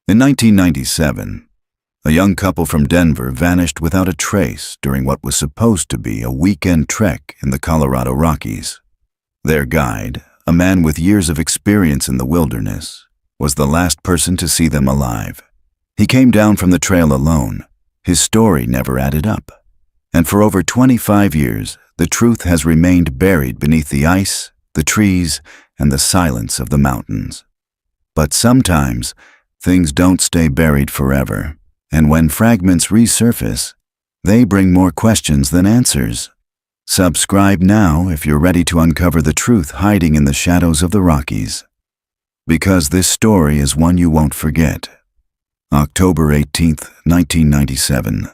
In 1997, a young couple from Denver vanished without a trace during what was supposed to be a weekend trek in the Colorado Rockies. Their guide, a man with years of experience in the wilderness, was the last person to see them alive. He came down from the trail alone. His story never added up. And for over 25 years, the truth has remained buried beneath the ice, the trees, and the silence of the mountains. But sometimes, things don't stay buried forever. And when fragments resurface, they bring more questions than answers. Subscribe now if you're ready to uncover the truth hiding in the shadows of the Rockies. Because this story is one you won't forget. October 18th, 1997.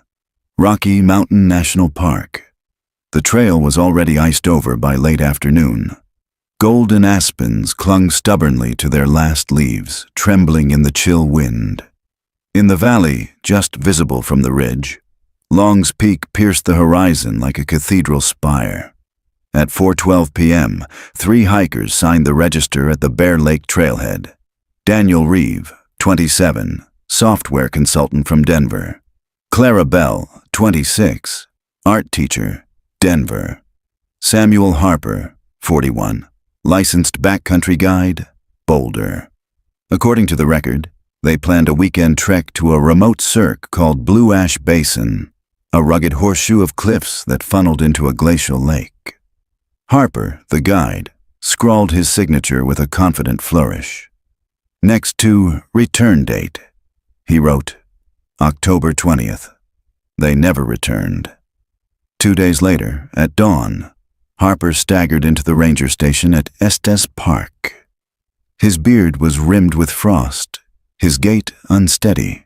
Rocky Mountain National Park. The trail was already iced over by late afternoon. Golden aspens clung stubbornly to their last leaves, trembling in the chill wind. In the valley, just visible from the ridge, Long's Peak pierced the horizon like a cathedral spire. At 4:12 p.m., 3 hikers signed the register at the Bear Lake trailhead. Daniel Reeve, 27, software consultant from Denver. Clara Bell, 26, art teacher, Denver. Samuel Harper, 41, licensed backcountry guide, Boulder. According to the record, they planned a weekend trek to a remote cirque called Blue Ash Basin, a rugged horseshoe of cliffs that funneled into a glacial lake. Harper, the guide, scrawled his signature with a confident flourish. Next to return date, he wrote, October 20th. They never returned. 2 days later, at dawn, Harper staggered into the ranger station at Estes Park. His beard was rimmed with frost, his gait unsteady.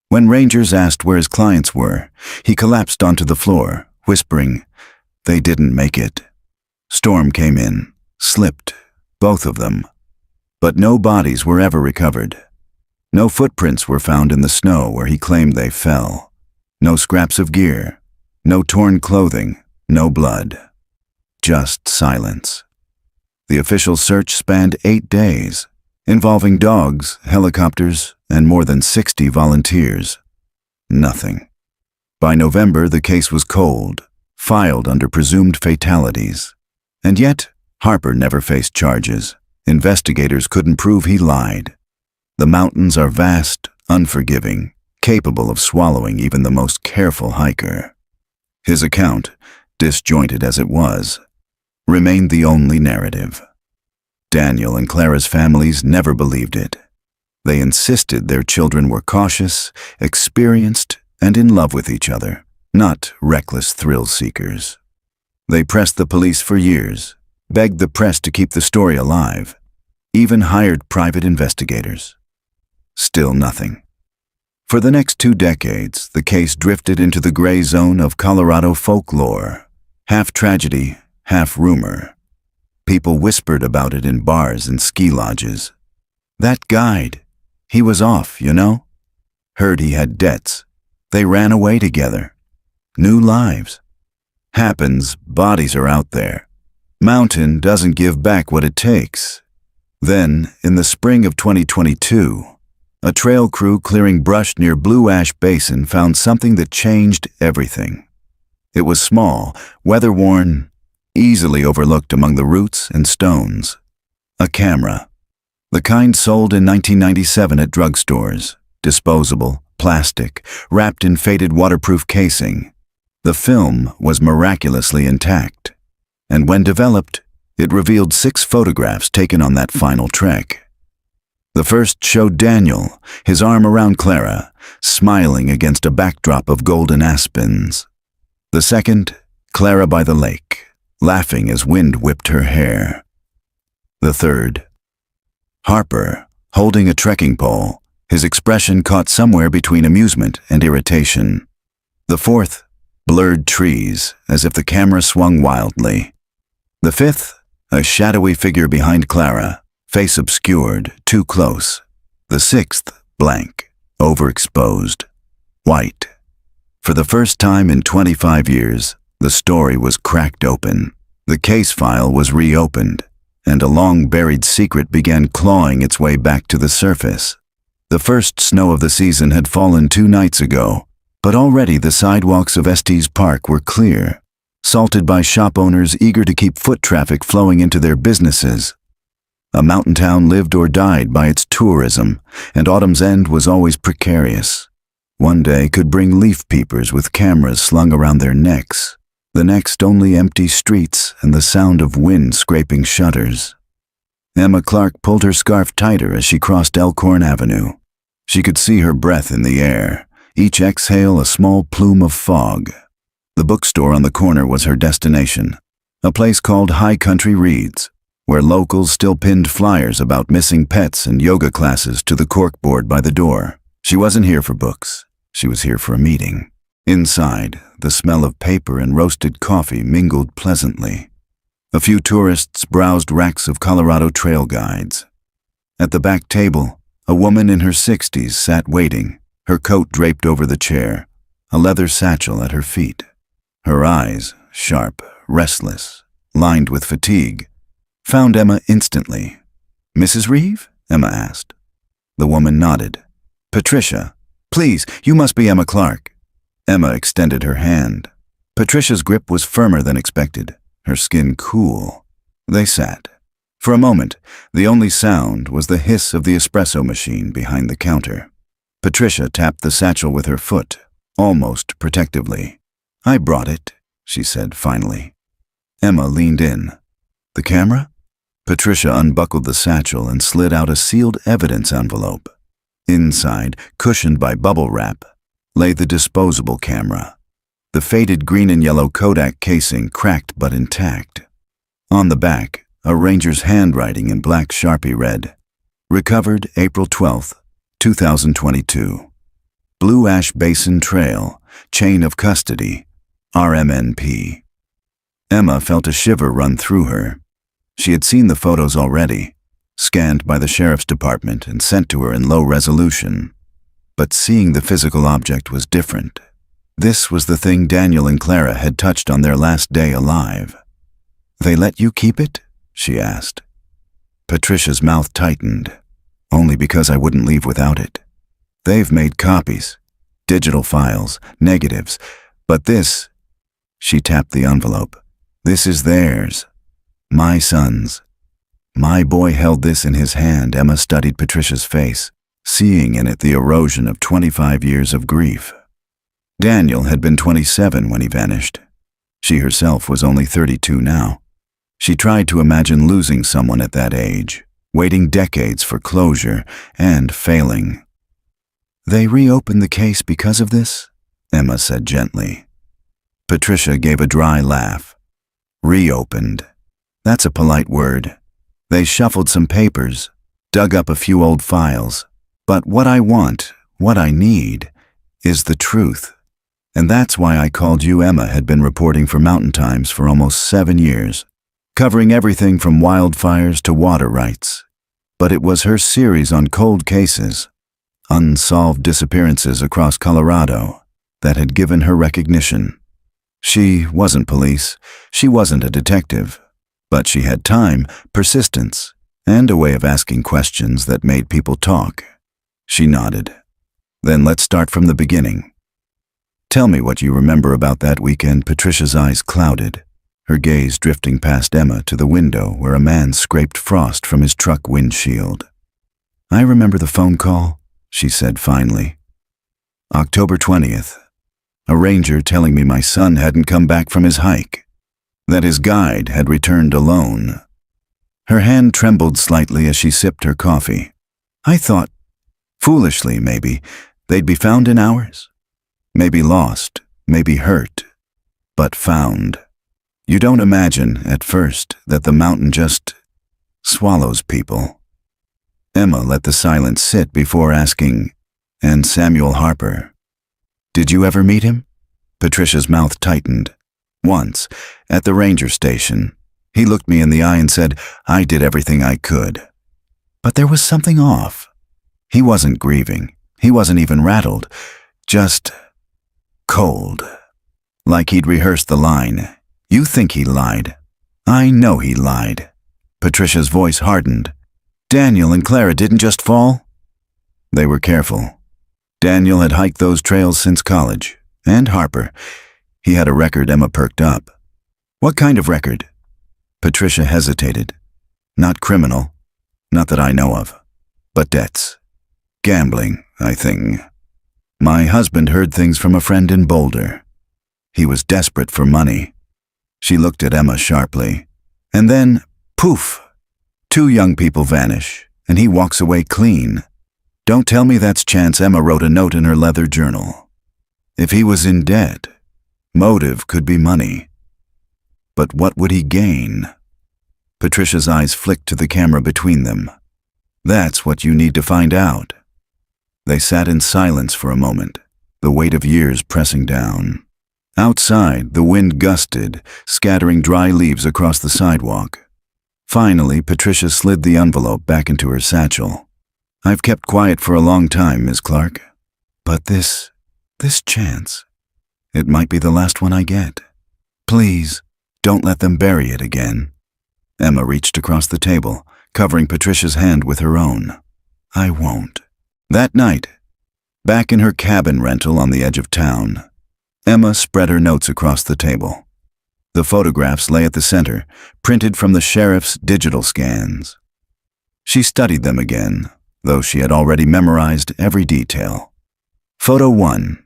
When rangers asked where his clients were, he collapsed onto the floor, whispering, "They didn't make it." Storm came in, slipped, both of them. But no bodies were ever recovered. No footprints were found in the snow where he claimed they fell. No scraps of gear, no torn clothing, no blood. Just silence. The official search spanned 8 days, involving dogs, helicopters, and more than 60 volunteers. Nothing. By November, the case was cold, filed under presumed fatalities. And yet, Harper never faced charges. Investigators couldn't prove he lied. The mountains are vast, unforgiving, capable of swallowing even the most careful hiker. His account, disjointed as it was, remained the only narrative. Daniel and Clara's families never believed it. They insisted their children were cautious, experienced, and in love with each other, not reckless thrill seekers. They pressed the police for years, begged the press to keep the story alive, even hired private investigators. Still nothing. For the next 2 decades, the case drifted into the gray zone of Colorado folklore, half tragedy, half rumor. People whispered about it in bars and ski lodges. That guide, he was off, you know? Heard he had debts. They ran away together. New lives. Happens, bodies are out there. Mountain doesn't give back what it takes. Then, in the spring of 2022, a trail crew clearing brush near Blue Ash Basin found something that changed everything. It was small, weather-worn, easily overlooked among the roots and stones. A camera. The kind sold in 1997 at drugstores. Disposable, plastic, wrapped in faded waterproof casing. The film was miraculously intact. And when developed, it revealed 6 photographs taken on that final trek. The first showed Daniel, his arm around Clara, smiling against a backdrop of golden aspens. The second, Clara by the lake, laughing as wind whipped her hair. The third, Harper, holding a trekking pole, his expression caught somewhere between amusement and irritation. The fourth, blurred trees, as if the camera swung wildly. The fifth, a shadowy figure behind Clara, face obscured, too close. The sixth, blank, overexposed, white. For the first time in 25 years, the story was cracked open. The case file was reopened, and a long-buried secret began clawing its way back to the surface. The first snow of the season had fallen 2 nights ago, but already the sidewalks of Estes Park were clear, salted by shop owners eager to keep foot traffic flowing into their businesses. A mountain town lived or died by its tourism, and autumn's end was always precarious. One day could bring leaf peepers with cameras slung around their necks, the next only empty streets and the sound of wind scraping shutters. Emma Clark pulled her scarf tighter as she crossed Elkhorn Avenue. She could see her breath in the air, each exhale a small plume of fog. The bookstore on the corner was her destination, a place called High Country Reads, where locals still pinned flyers about missing pets and yoga classes to the corkboard by the door. She wasn't here for books. She was here for a meeting. Inside, the smell of paper and roasted coffee mingled pleasantly. A few tourists browsed racks of Colorado trail guides. At the back table, a woman in her 60s sat waiting, her coat draped over the chair, a leather satchel at her feet. Her eyes, sharp, restless, lined with fatigue, found Emma instantly. "Mrs. Reeve?" Emma asked. The woman nodded. "Patricia, please, you must be Emma Clark." Emma extended her hand. Patricia's grip was firmer than expected, her skin cool. They sat. For a moment, the only sound was the hiss of the espresso machine behind the counter. Patricia tapped the satchel with her foot, almost protectively. "I brought it," she said finally. Emma leaned in. "The camera?" Patricia unbuckled the satchel and slid out a sealed evidence envelope. Inside, cushioned by bubble wrap, lay the disposable camera. The faded green and yellow Kodak casing cracked but intact. On the back, a ranger's handwriting in black Sharpie read, "Recovered April 12th, 2022. Blue Ash Basin Trail, Chain of Custody, RMNP." Emma felt a shiver run through her. She had seen the photos already, scanned by the sheriff's department and sent to her in low resolution. But seeing the physical object was different. This was the thing Daniel and Clara had touched on their last day alive. "They let you keep it?" she asked. Patricia's mouth tightened. "Only because I wouldn't leave without it. They've made copies, digital files, negatives, but this..." She tapped the envelope. "This is theirs. My son's." My boy held this in his hand. Emma studied Patricia's face, seeing in it the erosion of 25 years of grief. Daniel had been 27 when he vanished. She herself was only 32 now. She tried to imagine losing someone at that age, waiting decades for closure, and failing. "They reopened the case because of this?" Emma said gently. Patricia gave a dry laugh. "Reopened. That's a polite word. They shuffled some papers, dug up a few old files. But what I want, what I need, is the truth. And that's why I called you." Emma had been reporting for Mountain Times for almost 7 years, covering everything from wildfires to water rights. But it was her series on cold cases, unsolved disappearances across Colorado, that had given her recognition. She wasn't police, she wasn't a detective, but she had time, persistence, and a way of asking questions that made people talk. She nodded. "Then let's start from the beginning. Tell me what you remember about that weekend." Patricia's eyes clouded, her gaze drifting past Emma to the window where a man scraped frost from his truck windshield. "I remember the phone call," she said finally. "October 20th. A ranger telling me my son hadn't come back from his hike, that his guide had returned alone." Her hand trembled slightly as she sipped her coffee. "I thought, foolishly maybe, they'd be found in hours. Maybe lost, maybe hurt, but found. You don't imagine, at first, that the mountain just swallows people." Emma let the silence sit before asking, "And Samuel Harper? Did you ever meet him?" Patricia's mouth tightened. "Once, at the ranger station. He looked me in the eye and said, I did everything I could. But there was something off. He wasn't grieving. He wasn't even rattled. Just cold. Like he'd rehearsed the line. You think he lied. I know he lied." Patricia's voice hardened. "Daniel and Clara didn't just fall?" They were careful. Daniel had hiked those trails since college. And Harper. He had a record. Emma perked up. What kind of record? Patricia hesitated. Not criminal. Not that I know of. But debts. Gambling, I think. My husband heard things from a friend in Boulder. He was desperate for money. She looked at Emma sharply. And then, poof! 2 young people vanish, and he walks away clean. Don't tell me that's chance. Emma wrote a note in her leather journal. If he was in debt, motive could be money. But what would he gain? Patricia's eyes flicked to the camera between them. That's what you need to find out. They sat in silence for a moment, the weight of years pressing down. Outside, the wind gusted, scattering dry leaves across the sidewalk. Finally, Patricia slid the envelope back into her satchel. I've kept quiet for a long time, Miss Clark. But this chance, it might be the last one I get. Please, don't let them bury it again. Emma reached across the table, covering Patricia's hand with her own. I won't. That night, back in her cabin rental on the edge of town, Emma spread her notes across the table. The photographs lay at the center, printed from the sheriff's digital scans. She studied them again, though she had already memorized every detail. Photo 1,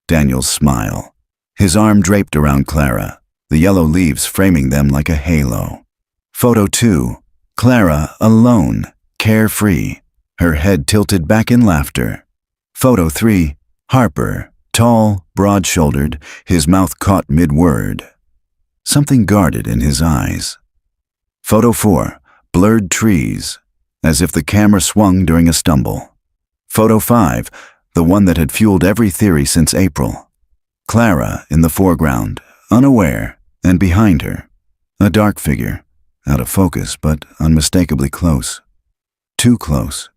Daniel's smile, his arm draped around Clara, the yellow leaves framing them like a halo. Photo 2, Clara alone, carefree, her head tilted back in laughter. Photo 3, Harper, tall, broad-shouldered, his mouth caught mid-word. Something guarded in his eyes. Photo 4, blurred trees, as if the camera swung during a stumble. Photo 5, the one that had fueled every theory since April. Clara in the foreground, unaware, and behind her, a dark figure, out of focus but unmistakably close. Too close.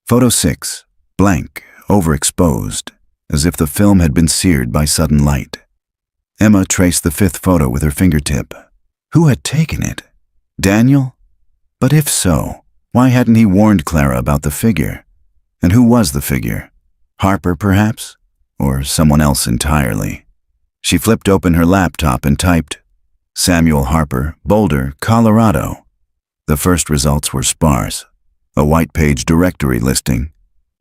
Photo 6, blank, overexposed, as if the film had been seared by sudden light. Emma traced the 5th photo with her fingertip. Who had taken it? Daniel? But if so, why hadn't he warned Clara about the figure? And who was the figure? Harper, perhaps? Or someone else entirely? She flipped open her laptop and typed, Samuel Harper, Boulder, Colorado. The first results were sparse. A white-page directory listing,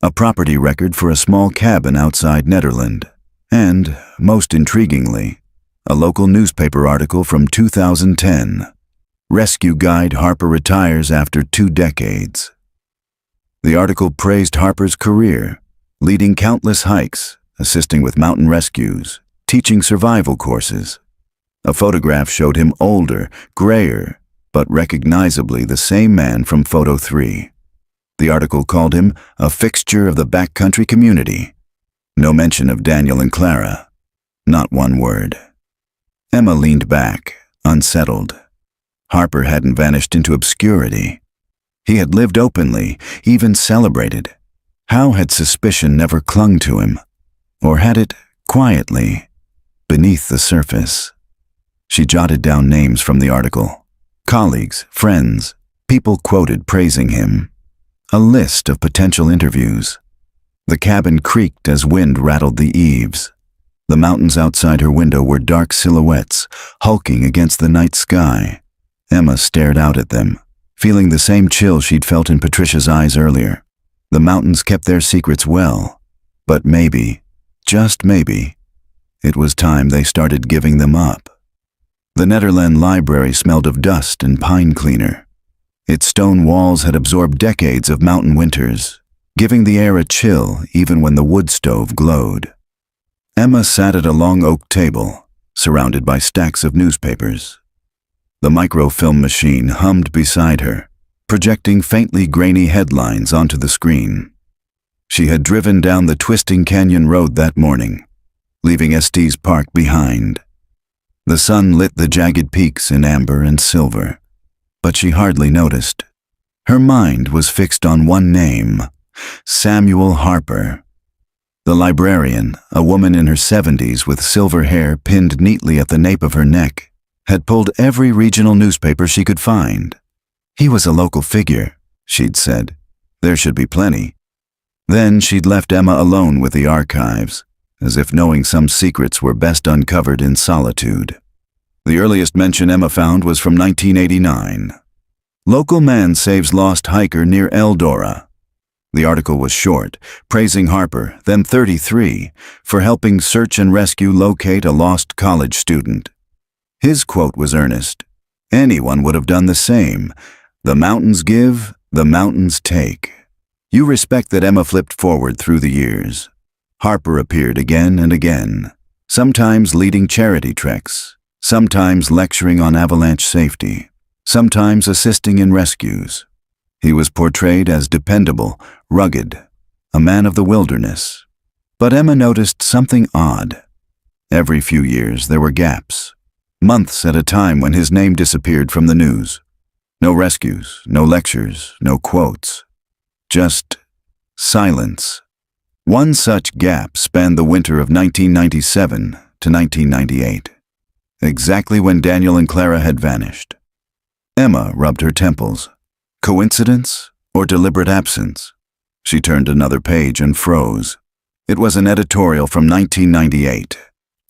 a property record for a small cabin outside Nederland, and, most intriguingly, a local newspaper article from 2010. Rescue guide Harper retires after 2 decades. The article praised Harper's career, leading countless hikes, assisting with mountain rescues, teaching survival courses. A photograph showed him older, grayer, but recognizably the same man from photo 3. The article called him a fixture of the backcountry community. No mention of Daniel and Clara. Not one word. Emma leaned back, unsettled. Harper hadn't vanished into obscurity. He had lived openly, even celebrated. How had suspicion never clung to him? Or had it, quietly, beneath the surface? She jotted down names from the article. Colleagues, friends, people quoted praising him. A list of potential interviews. The cabin creaked as wind rattled the eaves. The mountains outside her window were dark silhouettes, hulking against the night sky. Emma stared out at them, feeling the same chill she'd felt in Patricia's eyes earlier. The mountains kept their secrets well, but maybe, just maybe, it was time they started giving them up. The Nederland library smelled of dust and pine cleaner. Its stone walls had absorbed decades of mountain winters, giving the air a chill even when the wood stove glowed. Emma sat at a long oak table, surrounded by stacks of newspapers. The microfilm machine hummed beside her, projecting faintly grainy headlines onto the screen. She had driven down the twisting canyon road that morning, leaving Estes Park behind. The sun lit the jagged peaks in amber and silver, but she hardly noticed. Her mind was fixed on one name, Samuel Harper. The librarian, a woman in her 70s with silver hair pinned neatly at the nape of her neck, had pulled every regional newspaper she could find. He was a local figure, she'd said. There should be plenty. Then she'd left Emma alone with the archives, as if knowing some secrets were best uncovered in solitude. The earliest mention Emma found was from 1989. Local man saves lost hiker near Eldora. The article was short, praising Harper, then 33, for helping search and rescue locate a lost college student. His quote was earnest. Anyone would have done the same. The mountains give, the mountains take. You respect that Emma flipped forward through the years. Harper appeared again and again, sometimes leading charity treks, sometimes lecturing on avalanche safety, sometimes assisting in rescues. He was portrayed as dependable, rugged, a man of the wilderness. But Emma noticed something odd. Every few years there were gaps, months at a time when his name disappeared from the news. No rescues, no lectures, no quotes. Just silence. One such gap spanned the winter of 1997 to 1998, exactly when Daniel and Clara had vanished. Emma rubbed her temples. Coincidence or deliberate absence? She turned another page and froze. It was an editorial from 1998,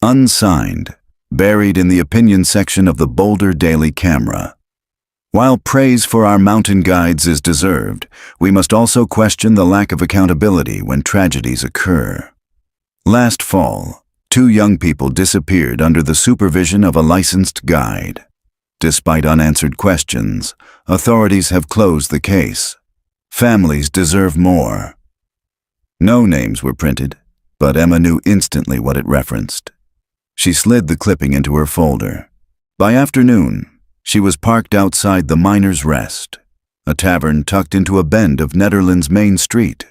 unsigned, buried in the opinion section of the Boulder Daily Camera. While praise for our mountain guides is deserved, we must also question the lack of accountability when tragedies occur. Last fall, 2 young people disappeared under the supervision of a licensed guide. Despite unanswered questions, authorities have closed the case. Families deserve more. No names were printed, but Emma knew instantly what it referenced. She slid the clipping into her folder. By afternoon, she was parked outside the Miner's Rest, a tavern tucked into a bend of Netherlands' main street.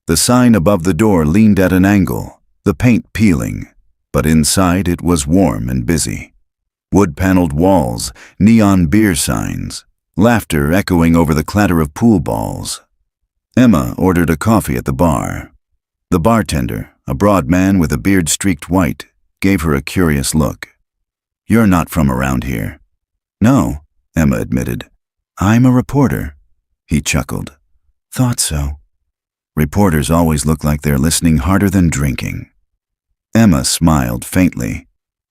The sign above the door leaned at an angle, the paint peeling, but inside it was warm and busy. Wood-paneled walls, neon beer signs, laughter echoing over the clatter of pool balls. Emma ordered a coffee at the bar. The bartender, a broad man with a beard streaked white, gave her a curious look. "You're not from around here." "No," Emma admitted. "I'm a reporter." He chuckled. "Thought so." Reporters always look like they're listening harder than drinking. Emma smiled faintly.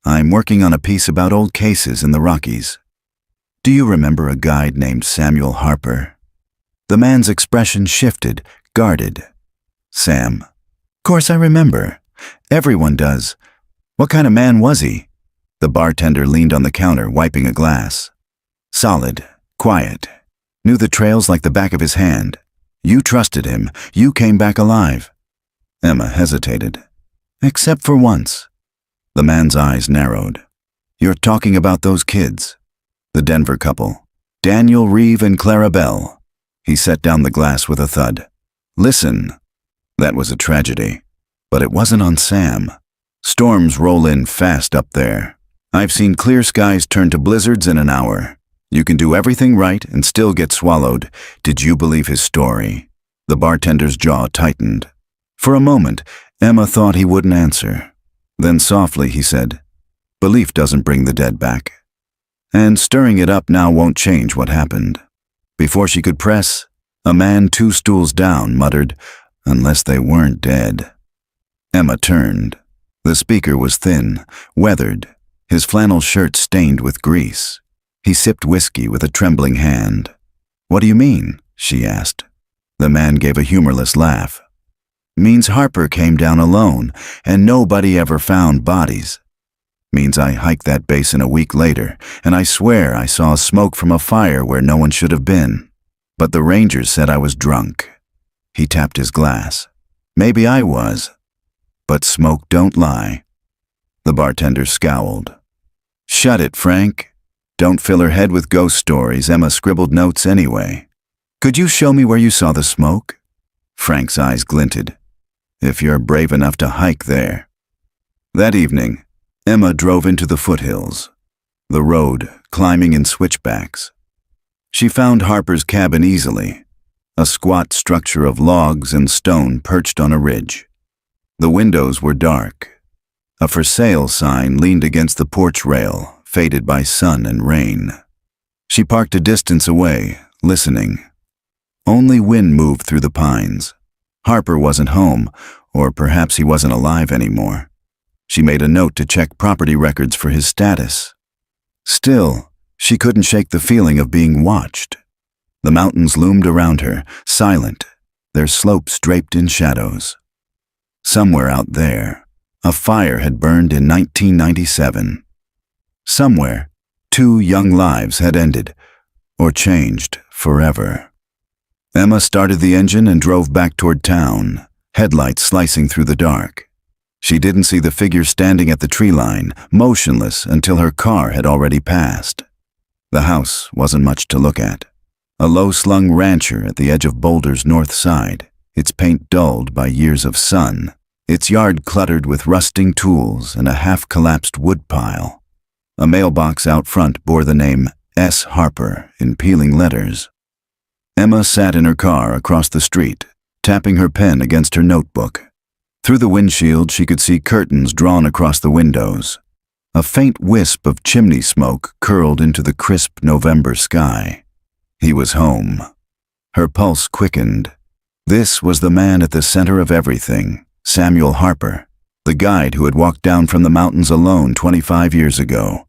"I'm working on a piece about old cases in the Rockies." "Do you remember a guide named Samuel Harper?" The man's expression shifted, guarded. "Sam? Course I remember. Everyone does. What kind of man was he?" The bartender leaned on the counter, wiping a glass. "Solid, quiet. Knew the trails like the back of his hand. You trusted him. You came back alive." Emma hesitated. "Except for once." The man's eyes narrowed. "You're talking about those kids." The Denver couple. Daniel Reeve and Clara Bell. He set down the glass with a thud. "Listen. That was a tragedy. But it wasn't on Sam. Storms roll in fast up there. I've seen clear skies turn to blizzards in an hour. You can do everything right and still get swallowed. Did you believe his story?" The bartender's jaw tightened. For a moment, Emma thought he wouldn't answer. Then softly he said, "Belief doesn't bring the dead back. And stirring it up now won't change what happened." Before she could press, a man 2 stools down muttered, "Unless they weren't dead." Emma turned. The speaker was thin, weathered, his flannel shirt stained with grease. He sipped whiskey with a trembling hand. "What do you mean?" she asked. The man gave a humorless laugh. "Means Harper came down alone, and nobody ever found bodies. Means I hiked that basin a week later, and I swear I saw smoke from a fire where no one should have been. But the rangers said I was drunk." He tapped his glass. "Maybe I was. But smoke don't lie." The bartender scowled. "Shut it, Frank. Don't fill her head with ghost stories. Emma scribbled notes anyway. Could you show me where you saw the smoke?" Frank's eyes glinted. "If you're brave enough to hike there." That evening, Emma drove into the foothills, the road climbing in switchbacks. She found Harper's cabin easily, a squat structure of logs and stone perched on a ridge. The windows were dark. A for sale sign leaned against the porch rail, faded by sun and rain. She parked a distance away, listening. Only wind moved through the pines. Harper wasn't home, or perhaps he wasn't alive anymore. She made a note to check property records for his status. Still, she couldn't shake the feeling of being watched. The mountains loomed around her, silent, their slopes draped in shadows. Somewhere out there, a fire had burned in 1997. Somewhere, 2 young lives had ended, or changed forever. Emma started the engine and drove back toward town, headlights slicing through the dark. She didn't see the figure standing at the tree line, motionless until her car had already passed. The house wasn't much to look at. A low-slung rancher at the edge of Boulder's north side, its paint dulled by years of sun, its yard cluttered with rusting tools and a half-collapsed woodpile. A mailbox out front bore the name S. Harper in peeling letters. Emma sat in her car across the street, tapping her pen against her notebook. Through the windshield, she could see curtains drawn across the windows. A faint wisp of chimney smoke curled into the crisp November sky. He was home. Her pulse quickened. This was the man at the center of everything, Samuel Harper, the guide who had walked down from the mountains alone 25 years ago.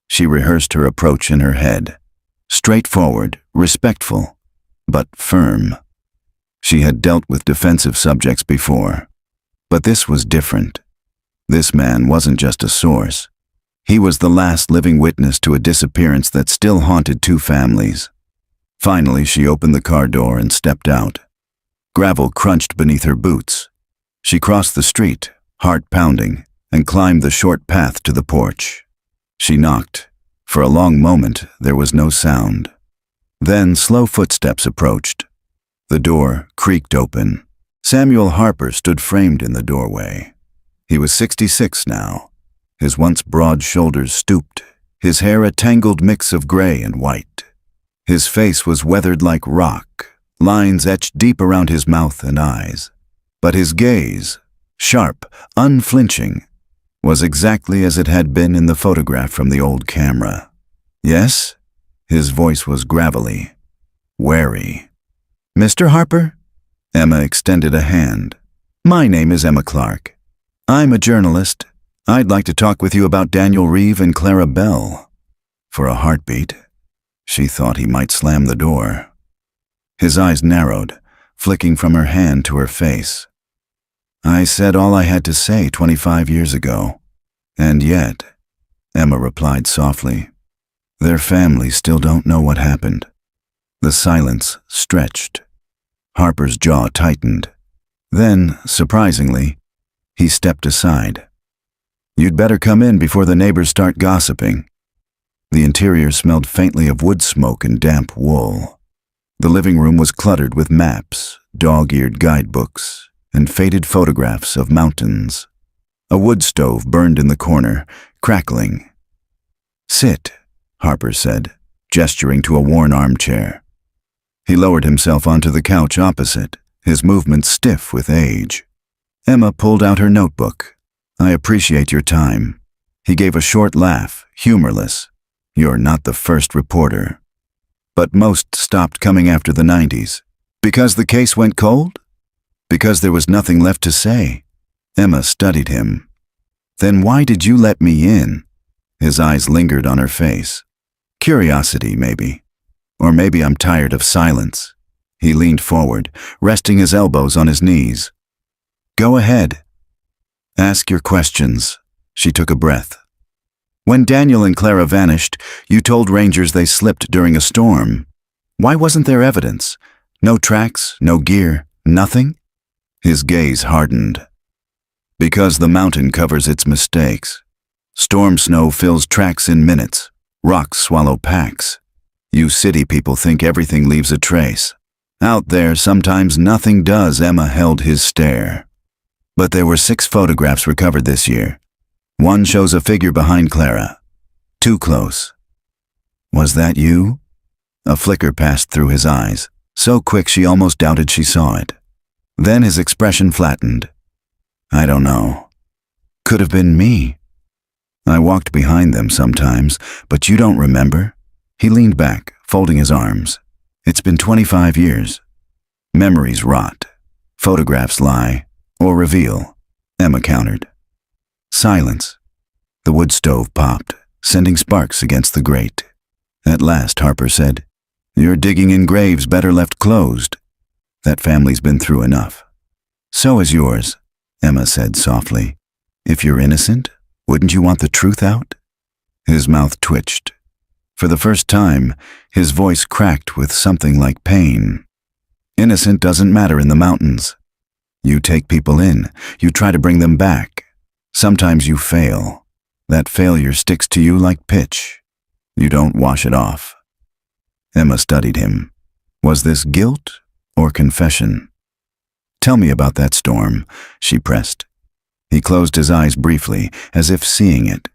She rehearsed her approach in her head. Straightforward, respectful, but firm. She had dealt with defensive subjects before. But this was different. This man wasn't just a source. He was the last living witness to a disappearance that still haunted 2 families. Finally, she opened the car door and stepped out. Gravel crunched beneath her boots. She crossed the street, heart pounding, and climbed the short path to the porch. She knocked. For a long moment, there was no sound. Then slow footsteps approached. The door creaked open. Samuel Harper stood framed in the doorway. He was 66 now. His once broad shoulders stooped, his hair a tangled mix of gray and white. His face was weathered like rock, lines etched deep around his mouth and eyes. But his gaze, sharp, unflinching, was exactly as it had been in the photograph from the old camera. Yes? His voice was gravelly, wary. Mr. Harper? Emma extended a hand. My name is Emma Clark. I'm a journalist. I'd like to talk with you about Daniel Reeve and Clara Bell. For a heartbeat, she thought he might slam the door. His eyes narrowed, flicking from her hand to her face. I said all I had to say 25 years ago. And yet, Emma replied softly, their families still don't know what happened. The silence stretched. Harper's jaw tightened. Then, surprisingly, he stepped aside. You'd better come in before the neighbors start gossiping. The interior smelled faintly of wood smoke and damp wool. The living room was cluttered with maps, dog-eared guidebooks, and faded photographs of mountains. A wood stove burned in the corner, crackling. Sit, Harper said, gesturing to a worn armchair. He lowered himself onto the couch opposite, his movements stiff with age. Emma pulled out her notebook. I appreciate your time. He gave a short laugh, humorless. You're not the first reporter. But most stopped coming after the 90s. Because the case went cold? Because there was nothing left to say. Emma studied him. Then why did you let me in? His eyes lingered on her face. Curiosity, maybe. Or maybe I'm tired of silence. He leaned forward, resting his elbows on his knees. Go ahead. Ask your questions. She took a breath. When Daniel and Clara vanished, you told rangers they slipped during a storm. Why wasn't there evidence? No tracks, no gear, nothing? His gaze hardened. Because the mountain covers its mistakes. Storm snow fills tracks in minutes. Rocks swallow packs. You city people think everything leaves a trace. Out there, sometimes nothing does. Emma held his stare. But there were 6 photographs recovered this year. One shows a figure behind Clara. Too close. Was that you? A flicker passed through his eyes, so quick she almost doubted she saw it. Then his expression flattened. I don't know. Could have been me. I walked behind them sometimes, but you don't remember? He leaned back, folding his arms. It's been 25 years. Memories rot. Photographs lie, or reveal, Emma countered. Silence. The wood stove popped, sending sparks against the grate. At last, Harper said, "You're digging in graves better left closed. That family's been through enough." "So is yours," Emma said softly. "If you're innocent, wouldn't you want the truth out?" His mouth twitched. For the first time, his voice cracked with something like pain. "Innocent doesn't matter in the mountains. You take people in, you try to bring them back. Sometimes you fail. That failure sticks to you like pitch. You don't wash it off." Emma studied him. Was this guilt or confession? "Tell me about that storm," she pressed. He closed his eyes briefly, as if seeing it.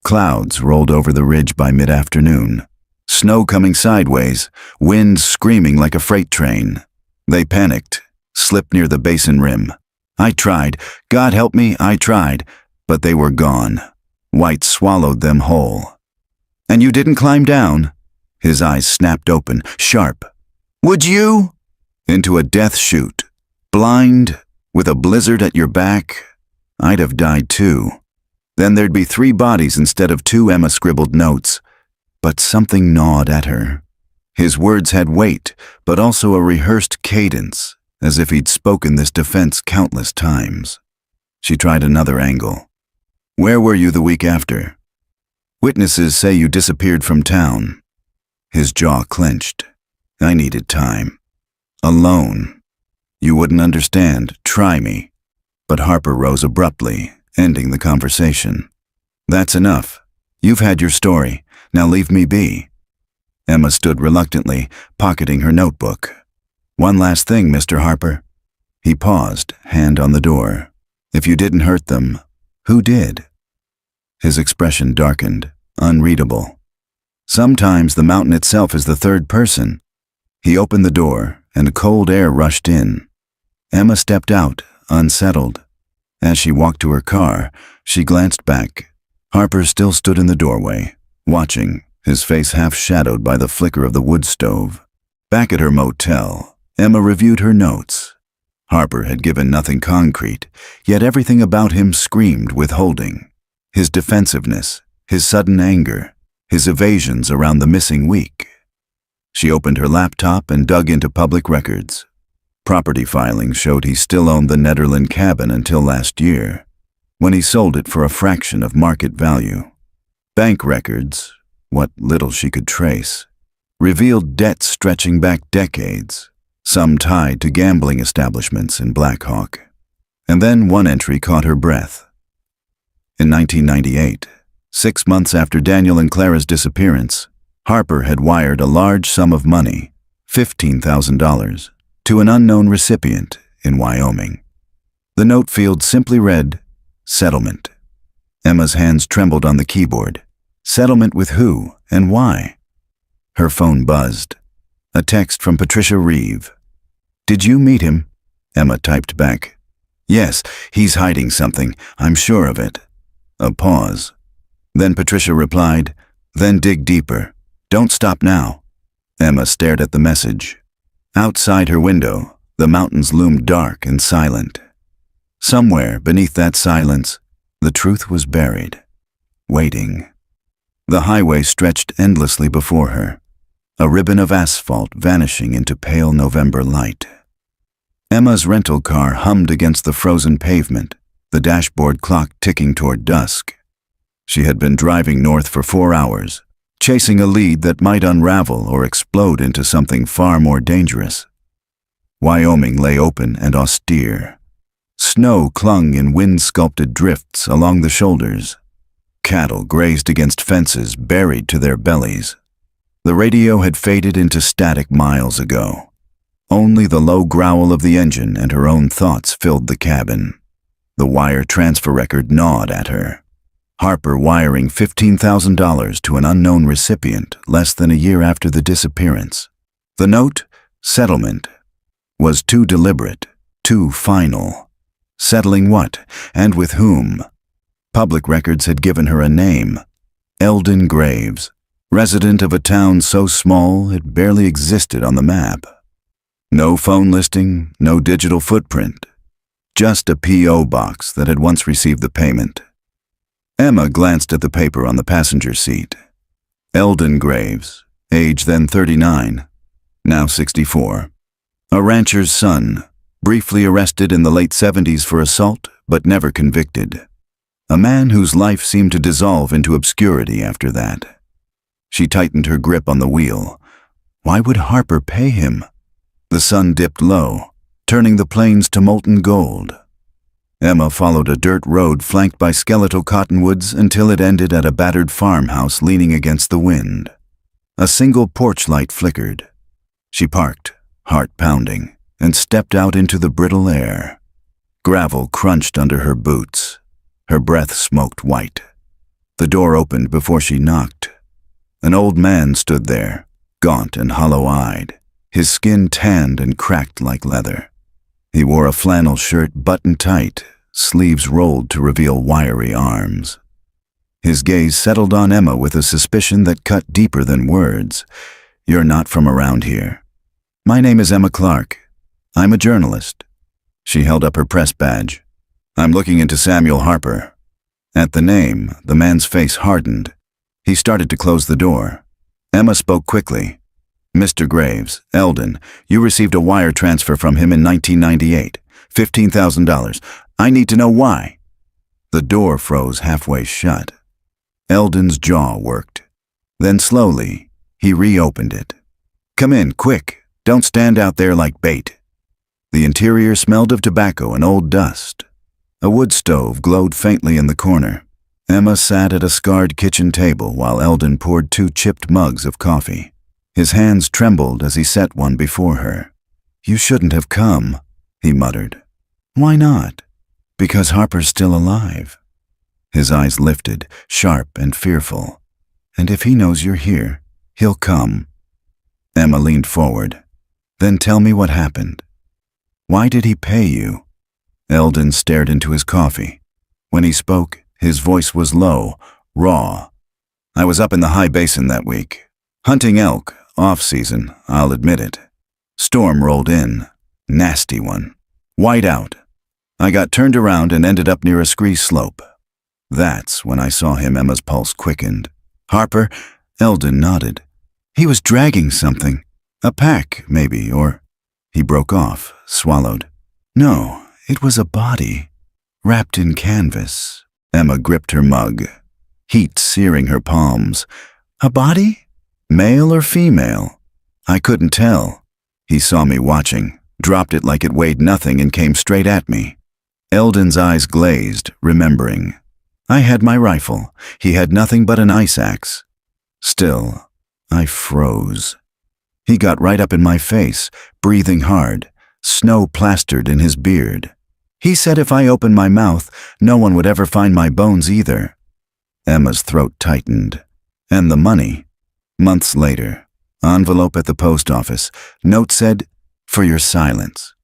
Clouds rolled over the ridge by mid-afternoon. Snow coming sideways, wind screaming like a freight train. They panicked, slipped near the basin rim. I tried, God help me, I tried, but they were gone. White swallowed them whole. "And you didn't climb down?" His eyes snapped open, sharp. "Would you?" "Into a death chute. Blind, with a blizzard at your back. I'd have died too. Then there'd be 3 bodies instead of 2, Emma scribbled notes. But something gnawed at her. His words had weight, but also a rehearsed cadence, as if he'd spoken this defense countless times. She tried another angle. "Where were you the week after?" "Witnesses say you disappeared from town." His jaw clenched. "I needed time. Alone. You wouldn't understand. Try me." But Harper rose abruptly, ending the conversation. "That's enough. You've had your story. Now leave me be." Emma stood reluctantly, pocketing her notebook. "One last thing, Mr. Harper." He paused, hand on the door. "If you didn't hurt them, who did?" His expression darkened, unreadable. "Sometimes the mountain itself is the third person." He opened the door, and cold air rushed in. Emma stepped out, unsettled. As she walked to her car, she glanced back. Harper still stood in the doorway, watching, his face half shadowed by the flicker of the wood stove. Back at her motel, Emma reviewed her notes. Harper had given nothing concrete, yet everything about him screamed withholding. His defensiveness, his sudden anger, his evasions around the missing week. She opened her laptop and dug into public records. Property filings showed he still owned the Nederland cabin until last year, when he sold it for a fraction of market value. Bank records, what little she could trace, revealed debts stretching back decades, some tied to gambling establishments in Black Hawk. And then one entry caught her breath. In 1998, 6 months after Daniel and Clara's disappearance, Harper had wired a large sum of money, $15,000, to an unknown recipient in Wyoming. The note field simply read, "Settlement." Emma's hands trembled on the keyboard. Settlement with who and why? Her phone buzzed. A text from Patricia Reeve. "Did you meet him?" Emma typed back. "Yes, he's hiding something, I'm sure of it." A pause. Then Patricia replied, "Then dig deeper. Don't stop now." Emma stared at the message. Outside her window, the mountains loomed dark and silent. Somewhere beneath that silence, the truth was buried, waiting. The highway stretched endlessly before her, a ribbon of asphalt vanishing into pale November light. Emma's rental car hummed against the frozen pavement, the dashboard clock ticking toward dusk. She had been driving north for 4 hours, chasing a lead that might unravel or explode into something far more dangerous. Wyoming lay open and austere. Snow clung in wind-sculpted drifts along the shoulders. Cattle grazed against fences, buried to their bellies. The radio had faded into static miles ago. Only the low growl of the engine and her own thoughts filled the cabin. The wire transfer record gnawed at her. Harper wiring $15,000 to an unknown recipient less than a year after the disappearance. The note, "Settlement," was too deliberate, too final. Settling what, and with whom? Public records had given her a name, Eldon Graves, resident of a town so small it barely existed on the map. No phone listing, no digital footprint. Just a P.O. box that had once received the payment. Emma glanced at the paper on the passenger seat. Eldon Graves, age then 39, now 64. A rancher's son, briefly arrested in the late 70s for assault, but never convicted. A man whose life seemed to dissolve into obscurity after that. She tightened her grip on the wheel. Why would Harper pay him? The sun dipped low, turning the plains to molten gold. Emma followed a dirt road flanked by skeletal cottonwoods until it ended at a battered farmhouse leaning against the wind. A single porch light flickered. She parked, heart pounding, and stepped out into the brittle air. Gravel crunched under her boots. Her breath smoked white. The door opened before she knocked. An old man stood there, gaunt and hollow-eyed, his skin tanned and cracked like leather. He wore a flannel shirt buttoned tight, sleeves rolled to reveal wiry arms. His gaze settled on Emma with a suspicion that cut deeper than words. "You're not from around here." "My name is Emma Clark. I'm a journalist." She held up her press badge. "I'm looking into Samuel Harper." At the name, the man's face hardened. He started to close the door. Emma spoke quickly. "Mr. Graves, Eldon, you received a wire transfer from him in 1998. $15,000. I need to know why." The door froze halfway shut. Eldon's jaw worked. Then slowly, he reopened it. "Come in, quick. Don't stand out there like bait." The interior smelled of tobacco and old dust. A wood stove glowed faintly in the corner. Emma sat at a scarred kitchen table while Eldon poured 2 chipped mugs of coffee. His hands trembled as he set one before her. "You shouldn't have come," he muttered. "Why not?" "Because Harper's still alive." His eyes lifted, sharp and fearful. "And if he knows you're here, he'll come." Emma leaned forward. "Then tell me what happened. Why did he pay you?" Eldon stared into his coffee. When he spoke, his voice was low, raw. "I was up in the high basin that week. Hunting elk, off-season, I'll admit it. Storm rolled in. Nasty one. White out. I got turned around and ended up near a scree slope. That's when I saw him." Emma's pulse quickened. "Harper?" Eldon nodded. "He was dragging something. A pack, maybe, or—" He broke off, swallowed. "No, it was a body, wrapped in canvas." Emma gripped her mug, heat searing her palms. "A body? Male or female?" "I couldn't tell." He saw me watching, dropped it like it weighed nothing and came straight at me. Eldon's eyes glazed, remembering. I had my rifle. He had nothing but an ice axe. Still, I froze. He got right up in my face, breathing hard, snow plastered in his beard. He said if I opened my mouth, no one would ever find my bones either. Emma's throat tightened. And the money. Months later, envelope at the post office, note said, "For your silence."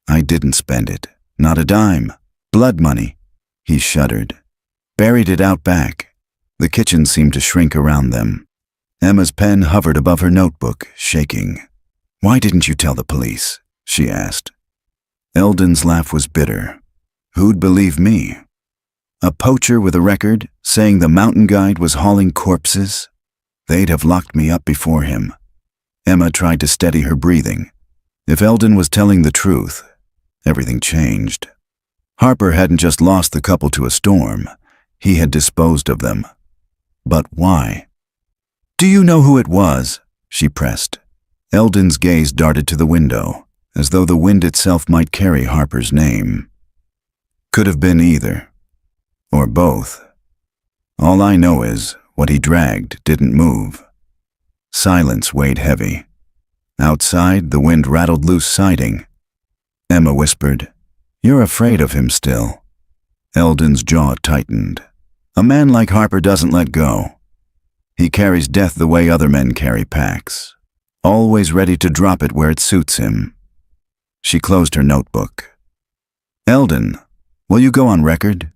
I didn't spend it. Not a dime. Blood money. He shuddered. Buried it out back. The kitchen seemed to shrink around them. Emma's pen hovered above her notebook, shaking. "Why didn't you tell the police?" she asked. Eldon's laugh was bitter. Who'd believe me? A poacher with a record, saying the mountain guide was hauling corpses? They'd have locked me up before him. Emma tried to steady her breathing. If Eldon was telling the truth, everything changed. Harper hadn't just lost the couple to a storm. He had disposed of them. But why? "Do you know who it was?" she pressed. Eldon's gaze darted to the window, as though the wind itself might carry Harper's name. Could have been either. Or both. All I know is, what he dragged didn't move. Silence weighed heavy. Outside, the wind rattled loose siding. Emma whispered, "You're afraid of him still." Eldon's jaw tightened. A man like Harper doesn't let go. He carries death the way other men carry packs, always ready to drop it where it suits him. She closed her notebook. "Eldon, will you go on record?"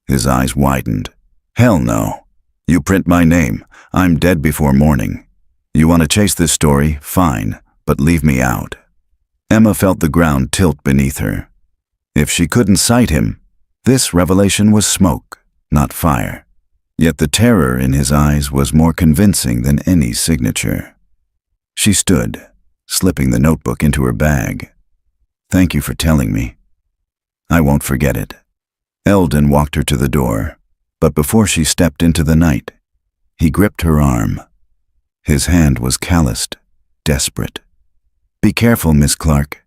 His eyes widened. "Hell no. You print my name. I'm dead before morning. You want to chase this story? Fine, but leave me out." Emma felt the ground tilt beneath her. If she couldn't sight him, this revelation was smoke, not fire. Yet the terror in his eyes was more convincing than any signature. She stood, slipping the notebook into her bag. "Thank you for telling me. I won't forget it." Eldon walked her to the door, but before she stepped into the night, he gripped her arm. His hand was calloused, desperate. "Be careful, Miss Clark.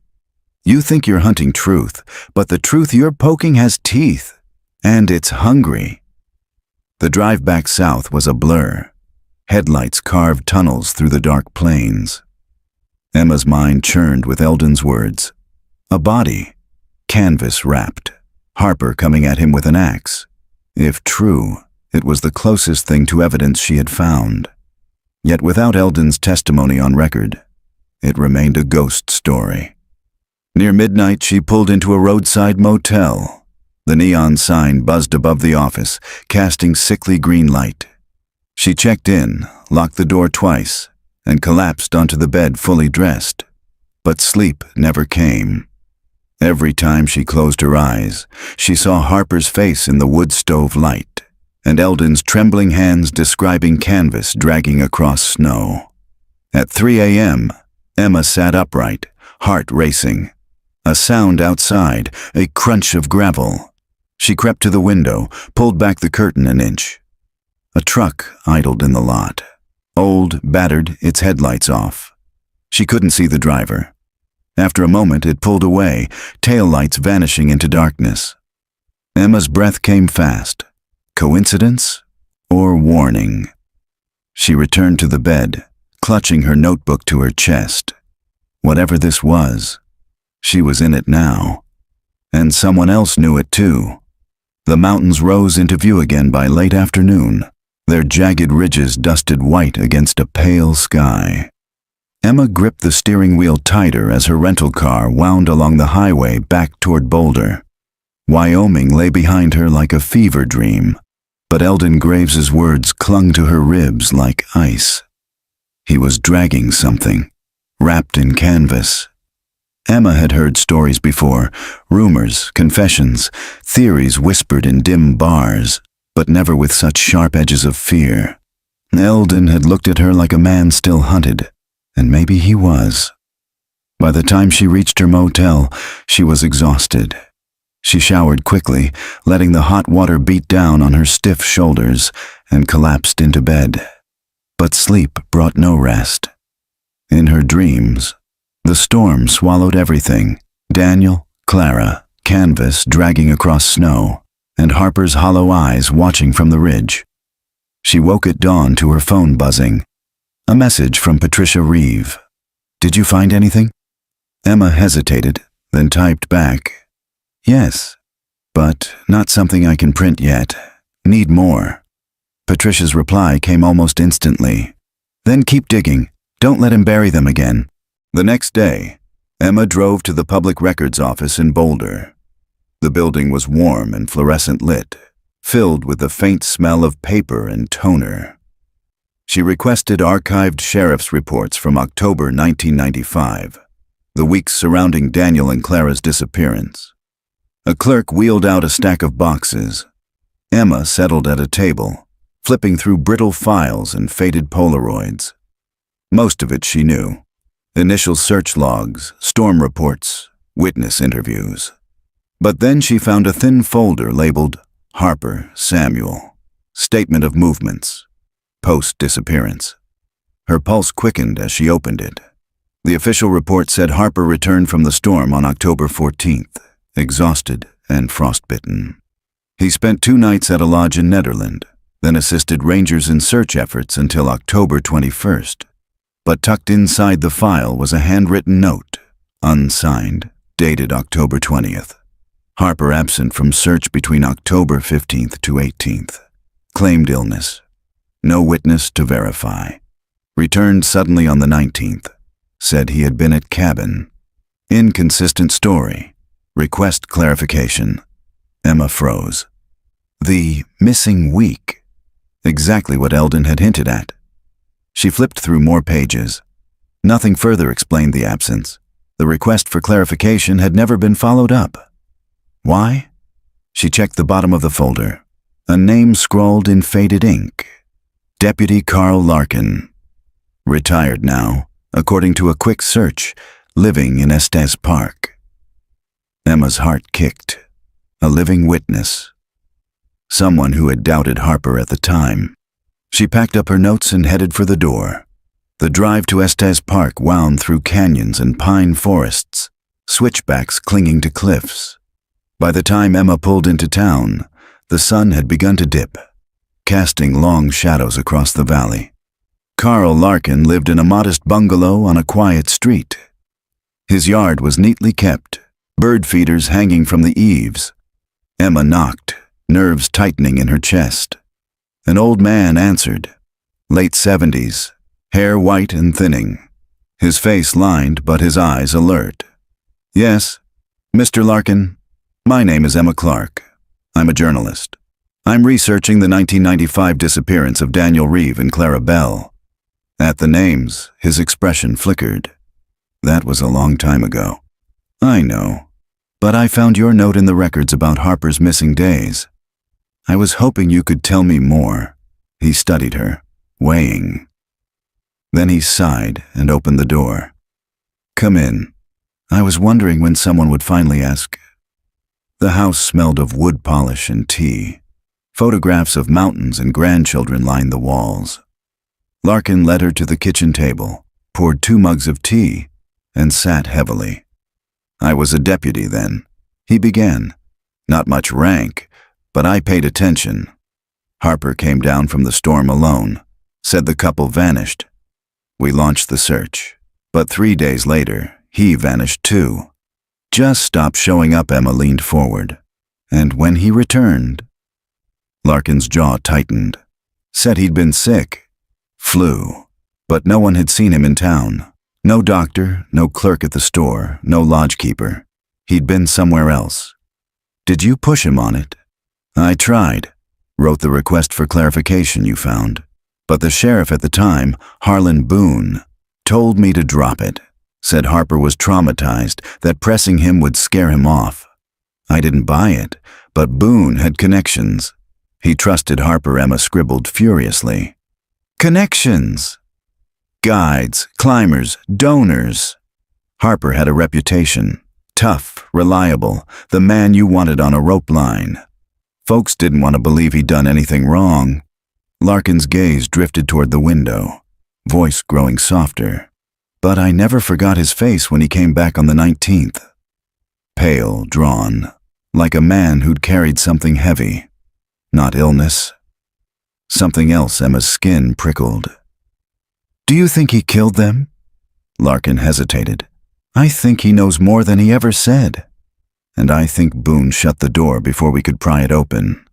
You think you're hunting truth, but the truth you're poking has teeth, and it's hungry." The drive back south was a blur. Headlights carved tunnels through the dark plains. Emma's mind churned with Eldon's words. A body, canvas wrapped, Harper coming at him with an axe. If true, it was the closest thing to evidence she had found. Yet without Eldon's testimony on record, it remained a ghost story. Near midnight, she pulled into a roadside motel. The neon sign buzzed above the office, casting sickly green light. She checked in, locked the door twice, and collapsed onto the bed fully dressed. But sleep never came. Every time she closed her eyes, she saw Harper's face in the wood stove light, and Eldon's trembling hands describing canvas dragging across snow. At 3 a.m., Emma sat upright, heart racing. A sound outside, a crunch of gravel. She crept to the window, pulled back the curtain an inch. A truck idled in the lot. Old, battered, its headlights off. She couldn't see the driver. After a moment, it pulled away, taillights vanishing into darkness. Emma's breath came fast. Coincidence or warning? She returned to the bed, clutching her notebook to her chest. Whatever this was, she was in it now. And someone else knew it too. The mountains rose into view again by late afternoon, their jagged ridges dusted white against a pale sky. Emma gripped the steering wheel tighter as her rental car wound along the highway back toward Boulder. Wyoming lay behind her like a fever dream, but Eldon Graves's words clung to her ribs like ice. He was dragging something, wrapped in canvas. Emma had heard stories before, rumors, confessions, theories whispered in dim bars, but never with such sharp edges of fear. Eldon had looked at her like a man still hunted, and maybe he was. By the time she reached her motel, she was exhausted. She showered quickly, letting the hot water beat down on her stiff shoulders, and collapsed into bed. But sleep brought no rest. In her dreams, the storm swallowed everything. Daniel, Clara, canvas dragging across snow, and Harper's hollow eyes watching from the ridge. She woke at dawn to her phone buzzing. A message from Patricia Reeve. "Did you find anything?" Emma hesitated, then typed back, "Yes, but not something I can print yet. Need more." Patricia's reply came almost instantly. "Then keep digging. Don't let him bury them again." The next day, Emma drove to the Public Records Office in Boulder. The building was warm and fluorescent lit, filled with the faint smell of paper and toner. She requested archived sheriff's reports from October 1995, the weeks surrounding Daniel and Clara's disappearance. A clerk wheeled out a stack of boxes. Emma settled at a table, flipping through brittle files and faded Polaroids. Most of it she knew. Initial search logs, storm reports, witness interviews. But then she found a thin folder labeled Harper, Samuel, Statement of Movements, Post-Disappearance. Her pulse quickened as she opened it. The official report said Harper returned from the storm on October 14th, exhausted and frostbitten. He spent 2 nights at a lodge in Nederland, then assisted rangers in search efforts until October 21st. But tucked inside the file was a handwritten note, unsigned, dated October 20th. Harper absent from search between October 15th to 18th. Claimed illness. No witness to verify. Returned suddenly on the 19th. Said he had been at cabin. Inconsistent story. Request clarification. Emma froze. The missing week. Exactly what Eldon had hinted at. She flipped through more pages. Nothing further explained the absence. The request for clarification had never been followed up. Why? She checked the bottom of the folder. A name scrawled in faded ink. Deputy Carl Larkin. Retired now, according to a quick search, living in Estes Park. Emma's heart kicked. A living witness. Someone who had doubted Harper at the time. She packed up her notes and headed for the door. The drive to Estes Park wound through canyons and pine forests, switchbacks clinging to cliffs. By the time Emma pulled into town, the sun had begun to dip, casting long shadows across the valley. Carl Larkin lived in a modest bungalow on a quiet street. His yard was neatly kept, bird feeders hanging from the eaves. Emma knocked, nerves tightening in her chest. An old man answered, late 70s, hair white and thinning, his face lined but his eyes alert. Yes, Mr. Larkin, my name is Emma Clark. I'm a journalist. I'm researching the 1995 disappearance of Daniel Reeve and Clara Bell. At the names, his expression flickered. That was a long time ago. I know, but I found your note in the records about Harper's missing days. I was hoping you could tell me more. He studied her, weighing. Then he sighed and opened the door. Come in. I was wondering when someone would finally ask. The house smelled of wood polish and tea. Photographs of mountains and grandchildren lined the walls. Larkin led her to the kitchen table, poured 2 mugs of tea, and sat heavily. I was a deputy then. He began. Not much rank, but I paid attention. Harper came down from the storm alone, said the couple vanished. We launched the search, but 3 days later, he vanished too. Just stopped showing up, Emma leaned forward. And when he returned, Larkin's jaw tightened. Said he'd been sick. Flu. But no one had seen him in town. No doctor, no clerk at the store, no lodgekeeper. He'd been somewhere else. Did you push him on it? I tried. Wrote the request for clarification you found. But the sheriff at the time, Harlan Boone, told me to drop it. Said Harper was traumatized, that pressing him would scare him off. I didn't buy it, but Boone had connections. He trusted Harper, Emma scribbled furiously. Connections! Guides, climbers, donors. Harper had a reputation. Tough, reliable, the man you wanted on a rope line. Folks didn't want to believe he'd done anything wrong. Larkin's gaze drifted toward the window, voice growing softer. But I never forgot his face when he came back on the 19th. Pale, drawn, like a man who'd carried something heavy. Not illness. Something else. Emma's skin prickled. Do you think he killed them? Larkin hesitated. I think he knows more than he ever said. And I think Boone shut the door before we could pry it open.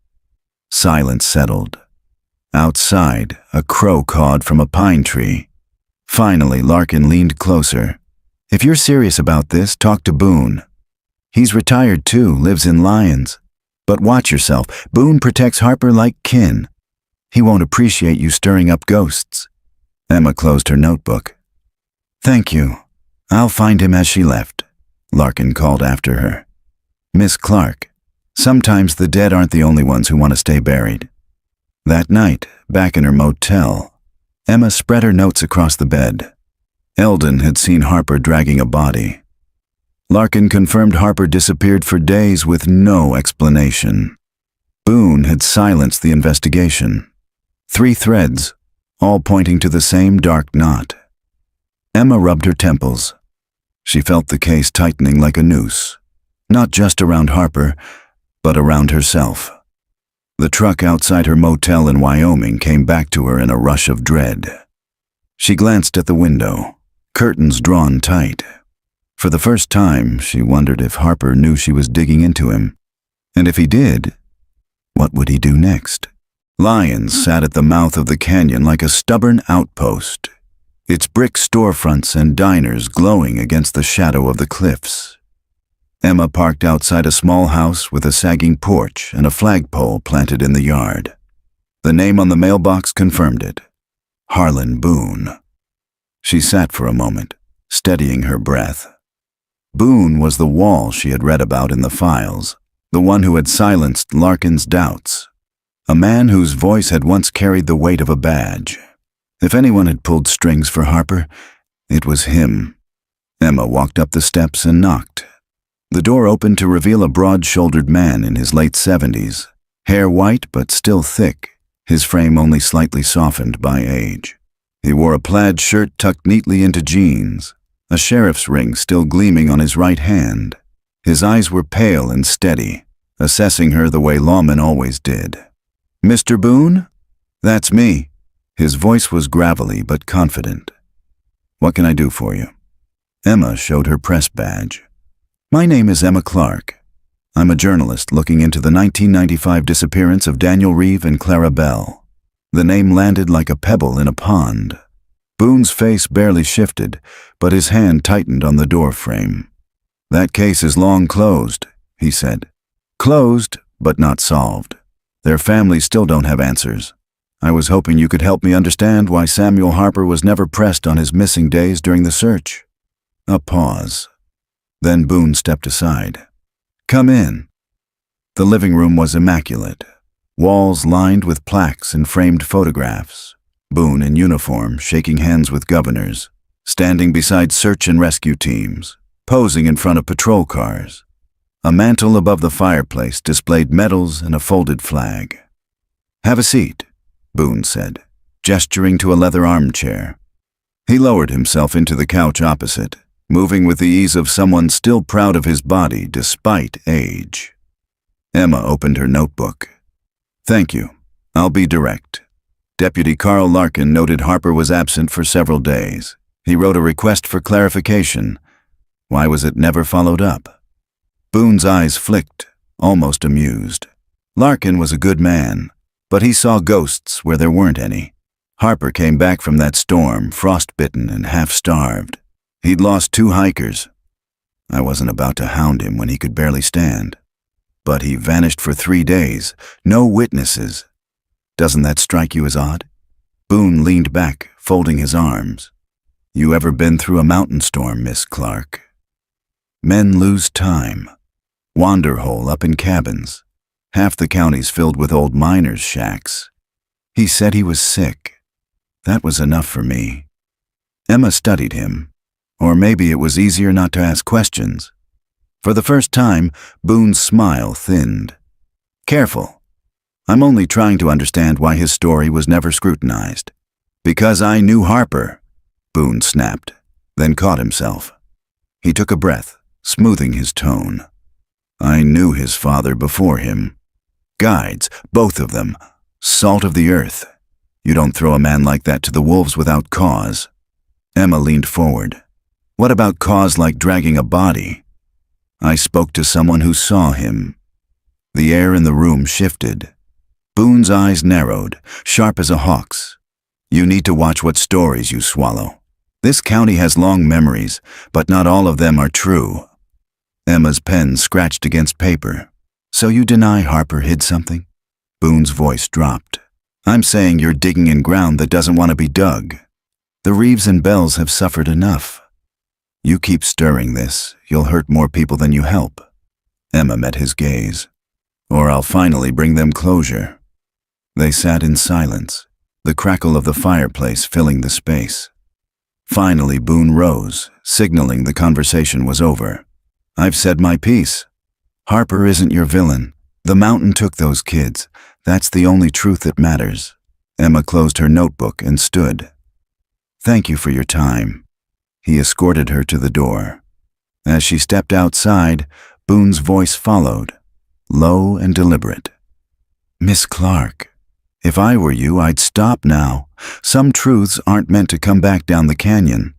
Silence settled. Outside, a crow cawed from a pine tree. Finally, Larkin leaned closer. If you're serious about this, talk to Boone. He's retired too, lives in Lyons. But watch yourself. Boone protects Harper like kin. He won't appreciate you stirring up ghosts. Emma closed her notebook. Thank you. I'll find him as she left. Larkin called after her. Miss Clark, sometimes the dead aren't the only ones who want to stay buried. That night, back in her motel, Emma spread her notes across the bed. Eldon had seen Harper dragging a body. Larkin confirmed Harper disappeared for days with no explanation. Boone had silenced the investigation. 3 threads, all pointing to the same dark knot. Emma rubbed her temples. She felt the case tightening like a noose, not just around Harper, but around herself. The truck outside her motel in Wyoming came back to her in a rush of dread. She glanced at the window, curtains drawn tight. For the first time, she wondered if Harper knew she was digging into him. And if he did, what would he do next? Lyons sat at the mouth of the canyon like a stubborn outpost, its brick storefronts and diners glowing against the shadow of the cliffs. Emma parked outside a small house with a sagging porch and a flagpole planted in the yard. The name on the mailbox confirmed it. Harlan Boone. She sat for a moment, steadying her breath. Boone was the wall she had read about in the files, the one who had silenced Larkin's doubts. A man whose voice had once carried the weight of a badge. If anyone had pulled strings for Harper, it was him. Emma walked up the steps and knocked. The door opened to reveal a broad-shouldered man in his late 70s, hair white but still thick, his frame only slightly softened by age. He wore a plaid shirt tucked neatly into jeans, a sheriff's ring still gleaming on his right hand. His eyes were pale and steady, assessing her the way lawmen always did. "Mr. Boone?" "That's me." His voice was gravelly but confident. "What can I do for you?" Emma showed her press badge. "My name is Emma Clark. I'm a journalist looking into the 1995 disappearance of Daniel Reeve and Clara Bell." The name landed like a pebble in a pond. Boone's face barely shifted, but his hand tightened on the door frame. "That case is long closed," he said. "Closed, but not solved. Their families still don't have answers. I was hoping you could help me understand why Samuel Harper was never pressed on his missing days during the search." A pause. Then Boone stepped aside. "Come in." The living room was immaculate, walls lined with plaques and framed photographs. Boone in uniform, shaking hands with governors, standing beside search and rescue teams, posing in front of patrol cars. A mantel above the fireplace displayed medals and a folded flag. "Have a seat," Boone said, gesturing to a leather armchair. He lowered himself into the couch opposite, moving with the ease of someone still proud of his body despite age. Emma opened her notebook. "Thank you. I'll be direct. Deputy Carl Larkin noted Harper was absent for several days. He wrote a request for clarification. Why was it never followed up?" Boone's eyes flicked, almost amused. Larkin was a good man, but he saw ghosts where there weren't any. Harper came back from that storm, frostbitten and half-starved. He'd lost 2 hikers. I wasn't about to hound him when he could barely stand. But he vanished for 3 days, no witnesses. Doesn't that strike you as odd? Boone leaned back, folding his arms. "You ever been through a mountain storm, Miss Clark?" Men lose time. Wanderhole up in cabins. Half the county's filled with old miners' shacks. He said he was sick. That was enough for me. Emma studied him. Or maybe it was easier not to ask questions. For the first time, Boone's smile thinned. "Careful. I'm only trying to understand why his story was never scrutinized." "Because I knew Harper," Boone snapped, then caught himself. He took a breath, smoothing his tone. "I knew his father before him. Guides, both of them. Salt of the earth. You don't throw a man like that to the wolves without cause." Emma leaned forward. "What about cause like dragging a body?" "I spoke to someone who saw him." The air in the room shifted. Boone's eyes narrowed, sharp as a hawk's. "You need to watch what stories you swallow. This county has long memories, but not all of them are true." Emma's pen scratched against paper. "So you deny Harper hid something?" Boone's voice dropped. "I'm saying you're digging in ground that doesn't want to be dug. The Reeves and Bells have suffered enough. You keep stirring this, you'll hurt more people than you help." Emma met his gaze. "Or I'll finally bring them closure." They sat in silence, the crackle of the fireplace filling the space. Finally, Boone rose, signaling the conversation was over. "I've said my piece. Harper isn't your villain. The mountain took those kids. That's the only truth that matters." Emma closed her notebook and stood. "Thank you for your time." He escorted her to the door. As she stepped outside, Boone's voice followed, low and deliberate. "Miss Clark, if I were you, I'd stop now. Some truths aren't meant to come back down the canyon."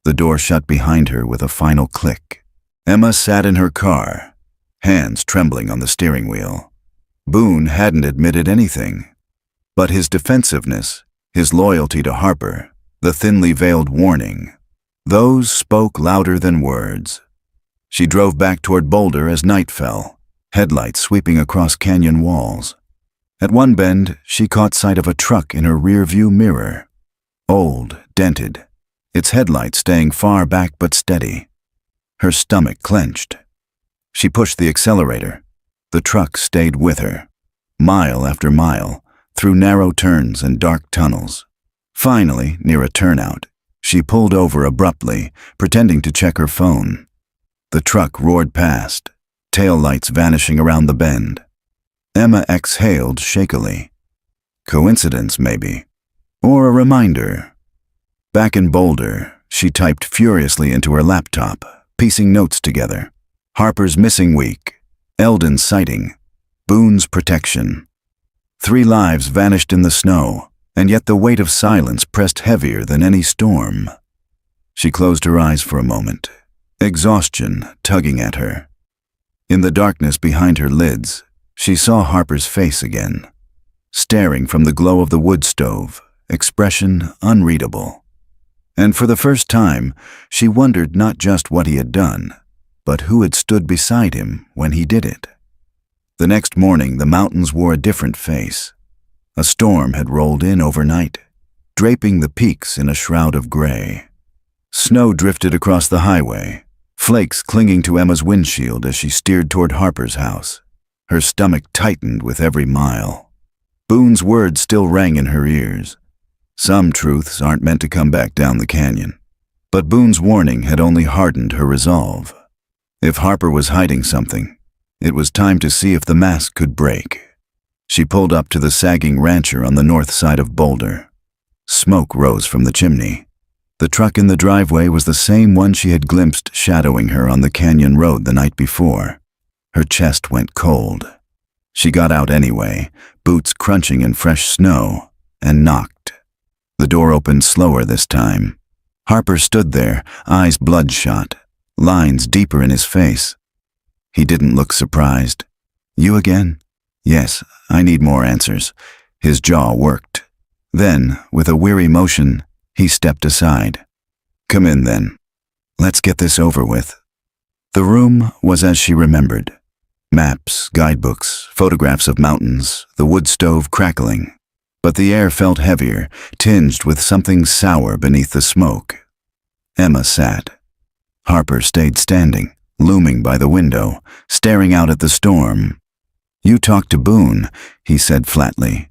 The door shut behind her with a final click. Emma sat in her car, hands trembling on the steering wheel. Boone hadn't admitted anything. But his defensiveness, his loyalty to Harper, the thinly veiled warning, those spoke louder than words. She drove back toward Boulder as night fell, headlights sweeping across canyon walls. At one bend, she caught sight of a truck in her rear-view mirror. Old, dented, its headlights staying far back but steady. Her stomach clenched. She pushed the accelerator. The truck stayed with her, mile after mile, through narrow turns and dark tunnels. Finally, near a turnout, she pulled over abruptly, pretending to check her phone. The truck roared past, taillights vanishing around the bend. Emma exhaled shakily. Coincidence, maybe. Or a reminder. Back in Boulder, she typed furiously into her laptop, piecing notes together. Harper's missing week, Eldon's sighting, Boone's protection. 3 lives vanished in the snow, and yet the weight of silence pressed heavier than any storm. She closed her eyes for a moment, exhaustion tugging at her. In the darkness behind her lids, she saw Harper's face again, staring from the glow of the wood stove, expression unreadable. And for the first time, she wondered not just what he had done, but who had stood beside him when he did it. The next morning, the mountains wore a different face. A storm had rolled in overnight, draping the peaks in a shroud of gray. Snow drifted across the highway, flakes clinging to Emma's windshield as she steered toward Harper's house. Her stomach tightened with every mile. Boone's words still rang in her ears. Some truths aren't meant to come back down the canyon. But Boone's warning had only hardened her resolve. If Harper was hiding something, it was time to see if the mask could break. She pulled up to the sagging rancher on the north side of Boulder. Smoke rose from the chimney. The truck in the driveway was the same one she had glimpsed shadowing her on the canyon road the night before. Her chest went cold. She got out anyway, boots crunching in fresh snow, and knocked. The door opened slower this time. Harper stood there, eyes bloodshot, lines deeper in his face. He didn't look surprised. "You again?" "Yes, I need more answers." His jaw worked. Then, with a weary motion, he stepped aside. "Come in, then. Let's get this over with." The room was as she remembered. Maps, guidebooks, photographs of mountains, the wood stove crackling. But the air felt heavier, tinged with something sour beneath the smoke. Emma sat. Harper stayed standing, looming by the window, staring out at the storm. "You talked to Boone," he said flatly.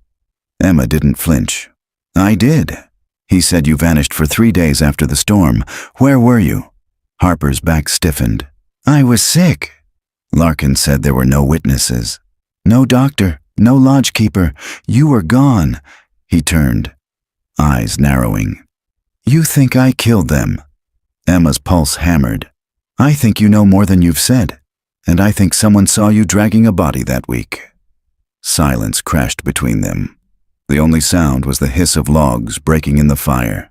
Emma didn't flinch. "I did. He said you vanished for 3 days after the storm. Where were you?" Harper's back stiffened. "I was sick." Larkin said there were no witnesses. "No doctor, no lodgekeeper. You were gone." He turned, eyes narrowing. "You think I killed them?" Emma's pulse hammered. "I think you know more than you've said, and I think someone saw you dragging a body that week." Silence crashed between them. The only sound was the hiss of logs breaking in the fire.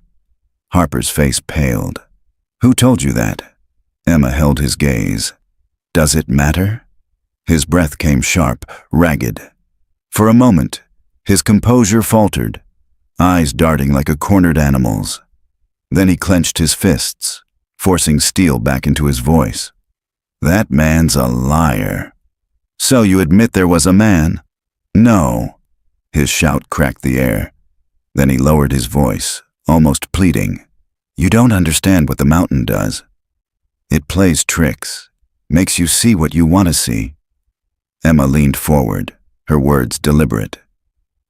Harper's face paled. "Who told you that?" Emma held his gaze. "Does it matter?" His breath came sharp, ragged. For a moment, his composure faltered, eyes darting like a cornered animal's. Then he clenched his fists, forcing steel back into his voice. "That man's a liar." "So you admit there was a man?" "No." His shout cracked the air. Then he lowered his voice, almost pleading. "You don't understand what the mountain does. It plays tricks, makes you see what you want to see." Emma leaned forward, her words deliberate.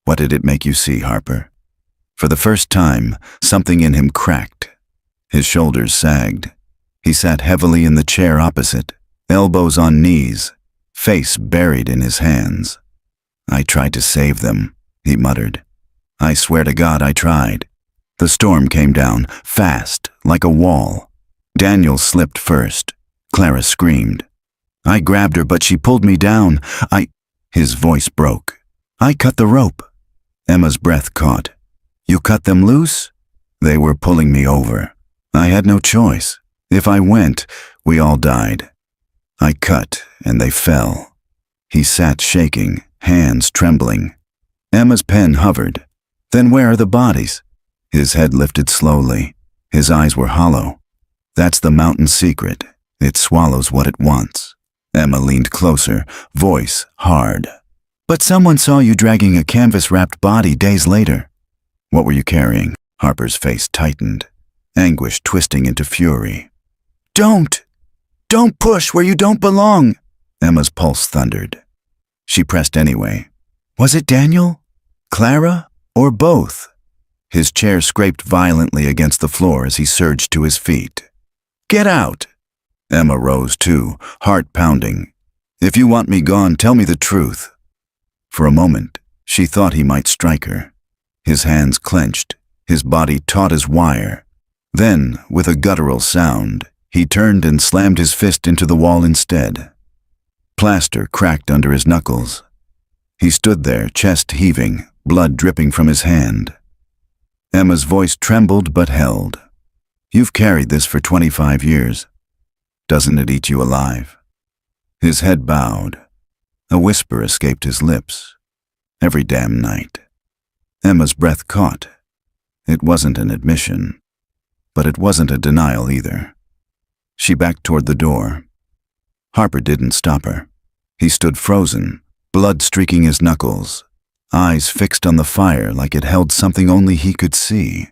"What did it make you see, Harper?" For the first time, something in him cracked. His shoulders sagged. He sat heavily in the chair opposite, elbows on knees, face buried in his hands. "I tried to save them," he muttered. "I swear to God I tried." The storm came down, fast, like a wall. Daniel slipped first. Clara screamed. "I grabbed her, but she pulled me down. His voice broke. "I cut the rope." Emma's breath caught. "You cut them loose?" "They were pulling me over. I had no choice. If I went, we all died. I cut, and they fell." He sat shaking, hands trembling. Emma's pen hovered. "Then where are the bodies?" His head lifted slowly. His eyes were hollow. "That's the mountain's secret. It swallows what it wants." Emma leaned closer, voice hard. "But someone saw you dragging a canvas-wrapped body days later." "What were you carrying?" Harper's face tightened, anguish twisting into fury. "Don't!" Don't push where you don't belong, Emma's pulse thundered. She pressed anyway. Was it Daniel? Clara? Or both? His chair scraped violently against the floor as he surged to his feet. Get out! Emma rose too, heart pounding. If you want me gone, tell me the truth. For a moment, she thought he might strike her. His hands clenched, his body taut as wire. Then, with a guttural sound, he turned and slammed his fist into the wall instead. Plaster cracked under his knuckles. He stood there, chest heaving, blood dripping from his hand. Emma's voice trembled but held. You've carried this for 25 years. Doesn't it eat you alive? His head bowed. A whisper escaped his lips. Every damn night. Emma's breath caught. It wasn't an admission, but it wasn't a denial either. She backed toward the door. Harper didn't stop her. He stood frozen, blood streaking his knuckles, eyes fixed on the fire like it held something only he could see.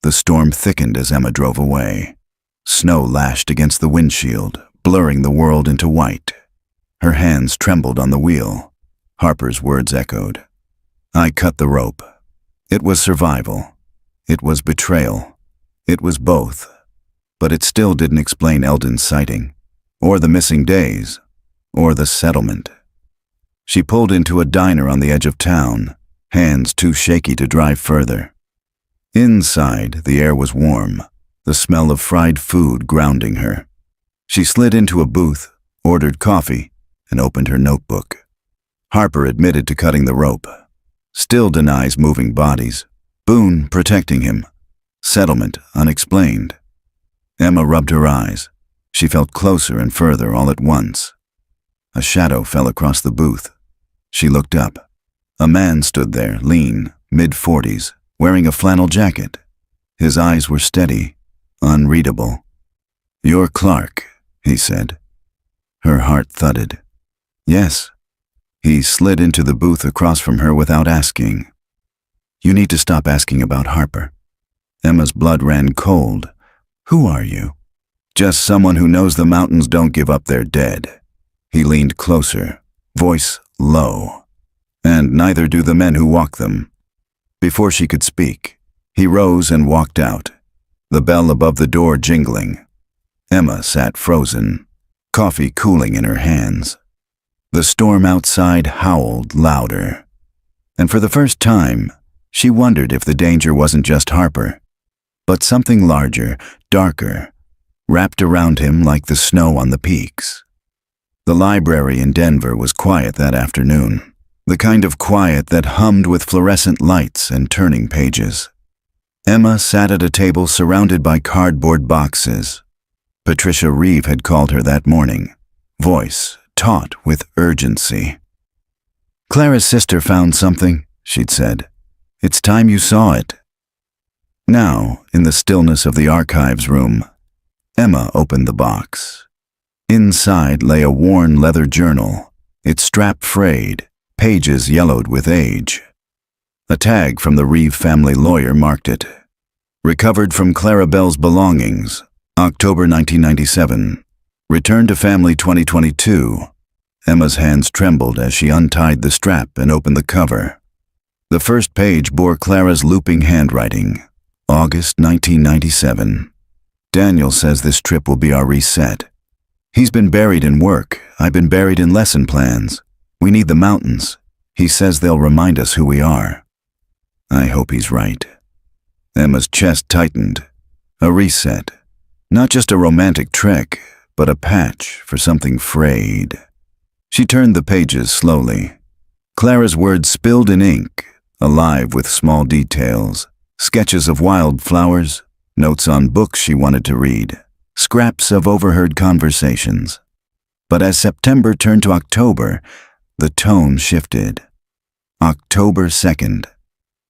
The storm thickened as Emma drove away. Snow lashed against the windshield, blurring the world into white. Her hands trembled on the wheel. Harper's words echoed. I cut the rope. It was survival. It was betrayal. It was both. But it still didn't explain Eldon's sighting, or the missing days, or the settlement. She pulled into a diner on the edge of town, hands too shaky to drive further. Inside, the air was warm, the smell of fried food grounding her. She slid into a booth, ordered coffee, and opened her notebook. Harper admitted to cutting the rope. Still denies moving bodies. Boone protecting him. Settlement unexplained. Emma rubbed her eyes. She felt closer and further all at once. A shadow fell across the booth. She looked up. A man stood there, lean, mid-40s, wearing a flannel jacket. His eyes were steady, unreadable. You're Clark, he said. Her heart thudded. Yes. He slid into the booth across from her without asking. You need to stop asking about Harper. Emma's blood ran cold. Who are you? Just someone who knows the mountains don't give up their dead. He leaned closer, voice low. And neither do the men who walk them. Before she could speak, he rose and walked out, the bell above the door jingling. Emma sat frozen, coffee cooling in her hands. The storm outside howled louder. And for the first time, she wondered if the danger wasn't just Harper, but something larger, darker, wrapped around him like the snow on the peaks. The library in Denver was quiet that afternoon, the kind of quiet that hummed with fluorescent lights and turning pages. Emma sat at a table surrounded by cardboard boxes. Patricia Reeve had called her that morning, voice taut with urgency. Clara's sister found something, she'd said. It's time you saw it. Now, in the stillness of the archives room, Emma opened the box. Inside lay a worn leather journal, its strap frayed, pages yellowed with age. A tag from the Reeve family lawyer marked it. Recovered from Clara Bell's belongings, October 1997. Returned to family 2022. Emma's hands trembled as she untied the strap and opened the cover. The first page bore Clara's looping handwriting, August 1997. Daniel says this trip will be our reset. He's been buried in work. I've been buried in lesson plans. We need the mountains. He says they'll remind us who we are. I hope he's right. Emma's chest tightened. A reset. Not just a romantic trek, but a patch for something frayed. She turned the pages slowly. Clara's words spilled in ink, alive with small details, sketches of wildflowers, notes on books she wanted to read, scraps of overheard conversations. But as September turned to October, the tone shifted. October 2nd.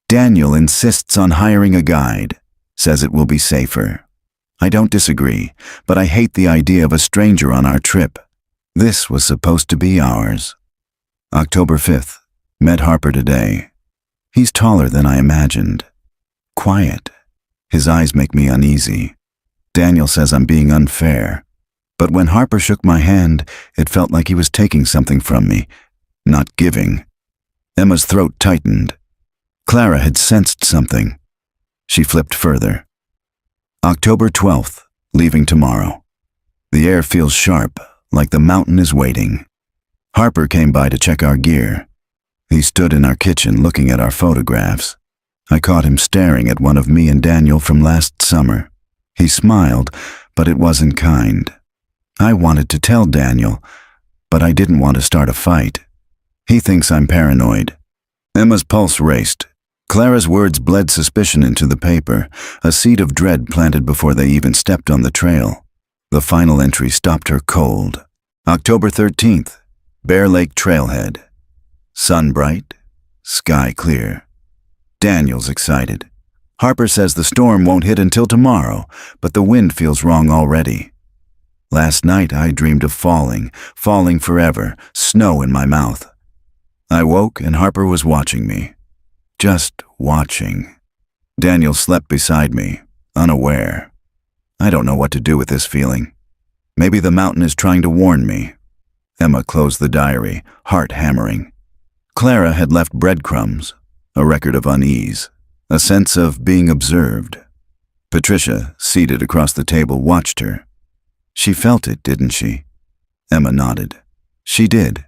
Daniel insists on hiring a guide, says it will be safer. I don't disagree, but I hate the idea of a stranger on our trip. This was supposed to be ours. October 5th. Met Harper today. He's taller than I imagined. Quiet. His eyes make me uneasy. Daniel says I'm being unfair. But when Harper shook my hand, it felt like he was taking something from me, not giving. Emma's throat tightened. Clara had sensed something. She flipped further. October 12th, leaving tomorrow. The air feels sharp, like the mountain is waiting. Harper came by to check our gear. He stood in our kitchen looking at our photographs. I caught him staring at one of me and Daniel from last summer. He smiled, but it wasn't kind. I wanted to tell Daniel, but I didn't want to start a fight. He thinks I'm paranoid. Emma's pulse raced. Clara's words bled suspicion into the paper, a seed of dread planted before they even stepped on the trail. The final entry stopped her cold. October 13th, Bear Lake Trailhead. Sun bright, sky clear. Daniel's excited. Harper says the storm won't hit until tomorrow, but the wind feels wrong already. Last night I dreamed of falling forever, snow in my mouth. I woke and Harper was watching me. Just watching. Daniel slept beside me, unaware. I don't know what to do with this feeling. Maybe the mountain is trying to warn me. Emma closed the diary, heart hammering. Clara had left breadcrumbs, a record of unease, a sense of being observed. Patricia, seated across the table, watched her. She felt it, didn't she? Emma nodded. She did.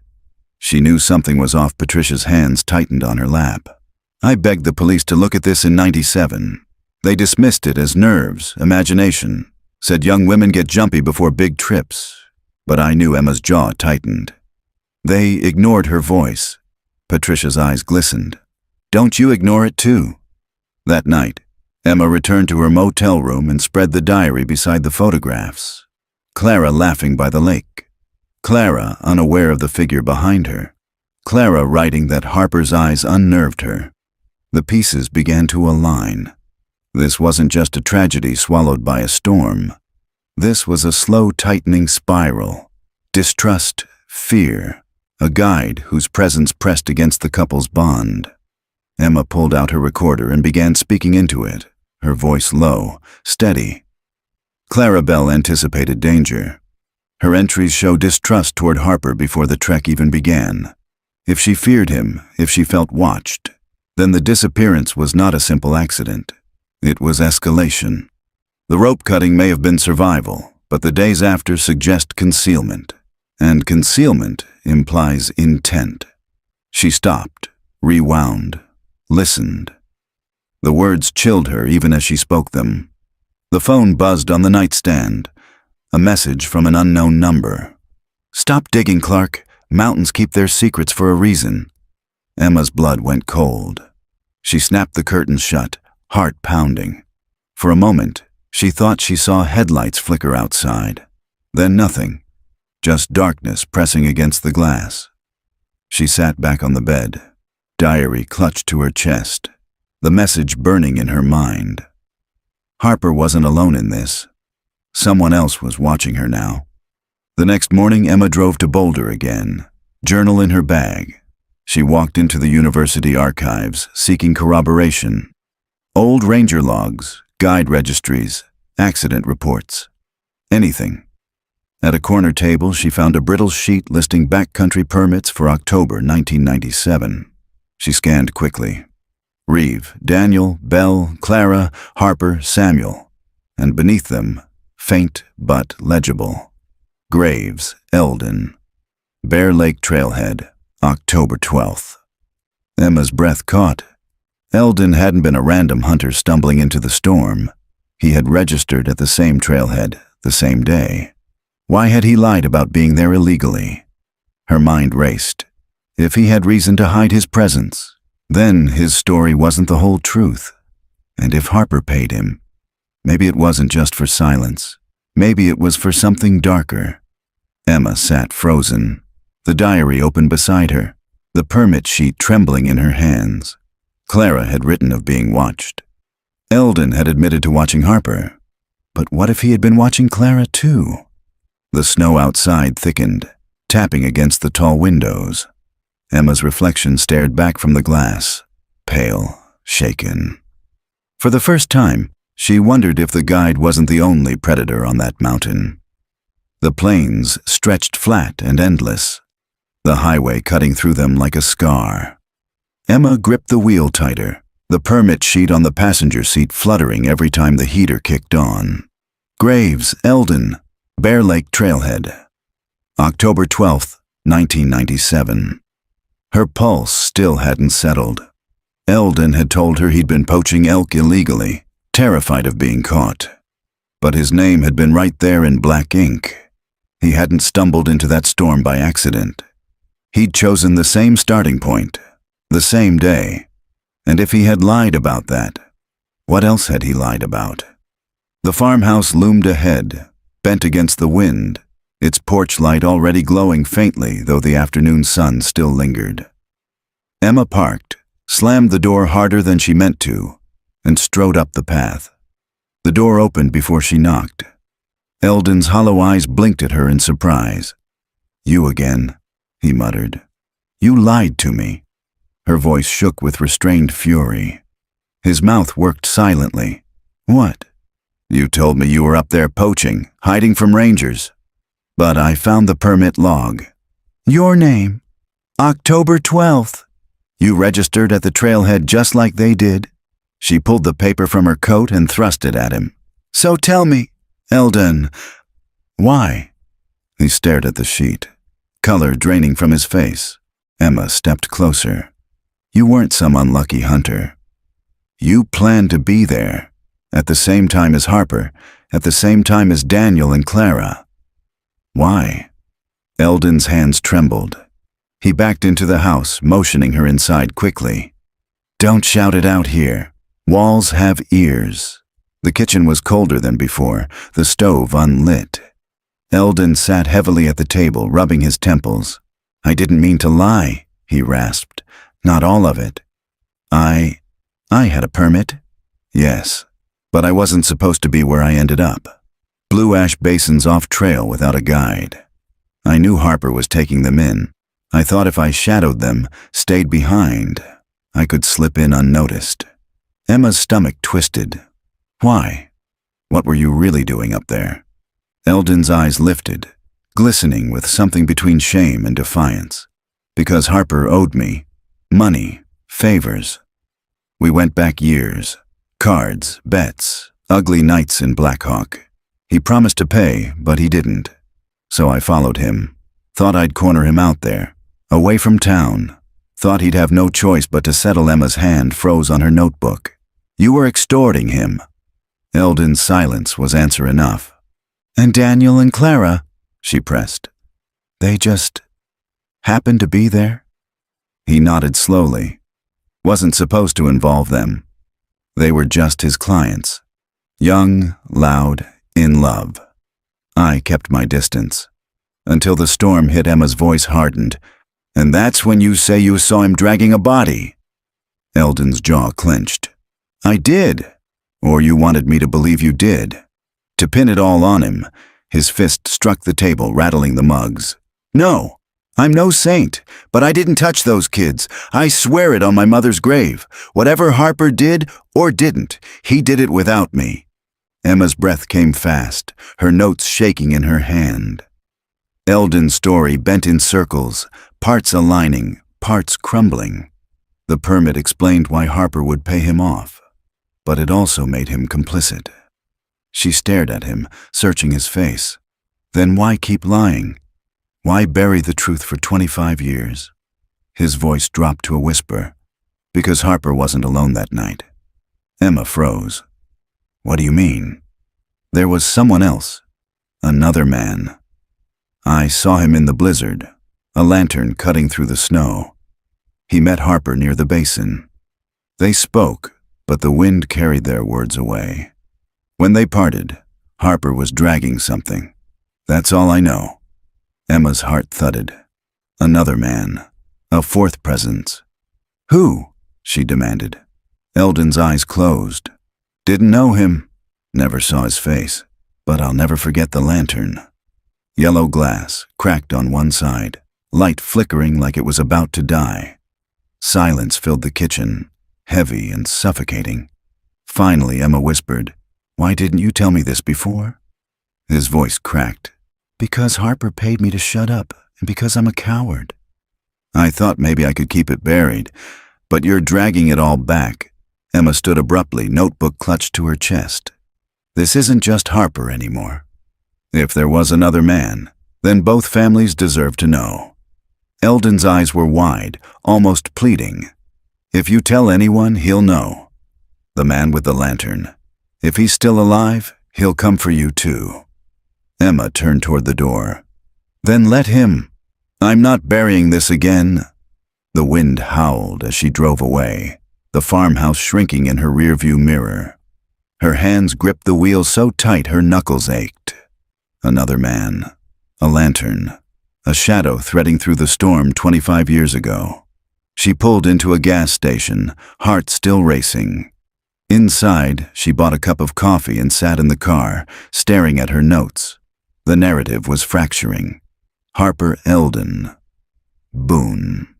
She knew something was off. Patricia's hands tightened on her lap. I begged the police to look at this in '97. They dismissed it as nerves, imagination, said young women get jumpy before big trips. But I knew Emma's jaw tightened. They ignored her voice. Patricia's eyes glistened. Don't you ignore it too? That night, Emma returned to her motel room and spread the diary beside the photographs. Clara laughing by the lake. Clara unaware of the figure behind her. Clara writing that Harper's eyes unnerved her. The pieces began to align. This wasn't just a tragedy swallowed by a storm. This was a slow tightening spiral. Distrust, fear, a guide whose presence pressed against the couple's bond. Emma pulled out her recorder and began speaking into it, her voice low, steady. Clarabelle anticipated danger. Her entries show distrust toward Harper before the trek even began. If she feared him, if she felt watched, then the disappearance was not a simple accident. It was escalation. The rope cutting may have been survival, but the days after suggest concealment. And concealment implies intent. She stopped, rewound, listened. The words chilled her even as she spoke them. The phone buzzed on the nightstand. A message from an unknown number. Stop digging, Clark. Mountains keep their secrets for a reason. Emma's blood went cold. She snapped the curtains shut, heart pounding. For a moment, she thought she saw headlights flicker outside. Then nothing. Just darkness pressing against the glass. She sat back on the bed, diary clutched to her chest, the message burning in her mind. Harper wasn't alone in this. Someone else was watching her now. The next morning, Emma drove to Boulder again, journal in her bag. She walked into the university archives, seeking corroboration. Old ranger logs, guide registries, accident reports. Anything. At a corner table, she found a brittle sheet listing backcountry permits for October 1997. She scanned quickly. Reeve, Daniel, Belle, Clara, Harper, Samuel. And beneath them, faint but legible. Graves, Eldon. Bear Lake Trailhead, October 12th. Emma's breath caught. Eldon hadn't been a random hunter stumbling into the storm. He had registered at the same trailhead, the same day. Why had he lied about being there illegally? Her mind raced. If he had reason to hide his presence, then his story wasn't the whole truth. And if Harper paid him, maybe it wasn't just for silence. Maybe it was for something darker. Emma sat frozen, the diary open beside her, the permit sheet trembling in her hands. Clara had written of being watched. Eldon had admitted to watching Harper. But what if he had been watching Clara too? The snow outside thickened, tapping against the tall windows. Emma's reflection stared back from the glass, pale, shaken. For the first time, she wondered if the guide wasn't the only predator on that mountain. The plains stretched flat and endless, the highway cutting through them like a scar. Emma gripped the wheel tighter, the permit sheet on the passenger seat fluttering every time the heater kicked on. Graves, Eldon, Bear Lake Trailhead. October 12th, 1997. Her pulse still hadn't settled. Eldon had told her he'd been poaching elk illegally, terrified of being caught. But his name had been right there in black ink. He hadn't stumbled into that storm by accident. He'd chosen the same starting point, the same day. And if he had lied about that, what else had he lied about? The farmhouse loomed ahead, bent against the wind, its porch light already glowing faintly, though the afternoon sun still lingered. Emma parked, slammed the door harder than she meant to, and strode up the path. The door opened before she knocked. Eldon's hollow eyes blinked at her in surprise. "You again," he muttered. "You lied to me." Her voice shook with restrained fury. His mouth worked silently. "What?" "You told me you were up there poaching, hiding from rangers. But I found the permit log." "Your name? October 12th. You registered at the trailhead just like they did." She pulled the paper from her coat and thrust it at him. "So tell me." "Eldon." "Why?" He stared at the sheet, color draining from his face. Emma stepped closer. "You weren't some unlucky hunter. You planned to be there, at the same time as Harper, at the same time as Daniel and Clara." "Why?" Eldon's hands trembled. He backed into the house, motioning her inside quickly. "Don't shout it out here. Walls have ears." The kitchen was colder than before, the stove unlit. Eldon sat heavily at the table, rubbing his temples. "I didn't mean to lie," he rasped. "Not all of it. I had a permit." "Yes, but I wasn't supposed to be where I ended up. Blue Ash Basin's off trail without a guide. I knew Harper was taking them in. I thought if I shadowed them, stayed behind, I could slip in unnoticed." Emma's stomach twisted. "Why? What were you really doing up there?" Eldon's eyes lifted, glistening with something between shame and defiance. "Because Harper owed me. Money, favors. We went back years. Cards, bets, ugly nights in Black Hawk. He promised to pay, but he didn't. So I followed him. Thought I'd corner him out there, away from town. Thought he'd have no choice but to settle." Emma's hand froze on her notebook. "You were extorting him." Eldon's silence was answer enough. "And Daniel and Clara," she pressed. "They just happened to be there?" He nodded slowly. "Wasn't supposed to involve them. They were just his clients. Young, loud, in love. I kept my distance. Until the storm hit." Emma's voice hardened. "And that's when you say you saw him dragging a body?" Eldon's jaw clenched. "I did. Or you wanted me to believe you did." To pin it all on him, his fist struck the table, rattling the mugs. "No, I'm no saint, but I didn't touch those kids. I swear it on my mother's grave. Whatever Harper did or didn't, he did it without me." Emma's breath came fast, her notes shaking in her hand. Eldon's story bent in circles, parts aligning, parts crumbling. The permit explained why Harper would pay him off, but it also made him complicit. She stared at him, searching his face. Then why keep lying? Why bury the truth for 25 years? His voice dropped to a whisper. "Because Harper wasn't alone that night." Emma froze. "What do you mean?" "There was someone else. Another man. I saw him in the blizzard, a lantern cutting through the snow. He met Harper near the basin. They spoke, but the wind carried their words away. When they parted, Harper was dragging something. That's all I know." Emma's heart thudded. Another man. A fourth presence. "Who?" she demanded. Eldon's eyes closed. "Didn't know him. Never saw his face. But I'll never forget the lantern." Yellow glass, cracked on one side, light flickering like it was about to die. Silence filled the kitchen, heavy and suffocating. Finally, Emma whispered, "Why didn't you tell me this before?" His voice cracked. Because Harper paid me to shut up, and because I'm a coward. I thought maybe I could keep it buried, but you're dragging it all back. Emma stood abruptly, notebook clutched to her chest. This isn't just Harper anymore. If there was another man, then both families deserve to know. Eldon's eyes were wide, almost pleading. If you tell anyone, he'll know. The man with the lantern. If he's still alive, he'll come for you too. Emma turned toward the door. Then let him. I'm not burying this again. The wind howled as she drove away, the farmhouse shrinking in her rearview mirror. Her hands gripped the wheel so tight her knuckles ached. Another man. A lantern. A shadow threading through the storm 25 years ago. She pulled into a gas station, heart still racing. Inside, she bought a cup of coffee and sat in the car, staring at her notes. The narrative was fracturing. Harper Eldon. Boone.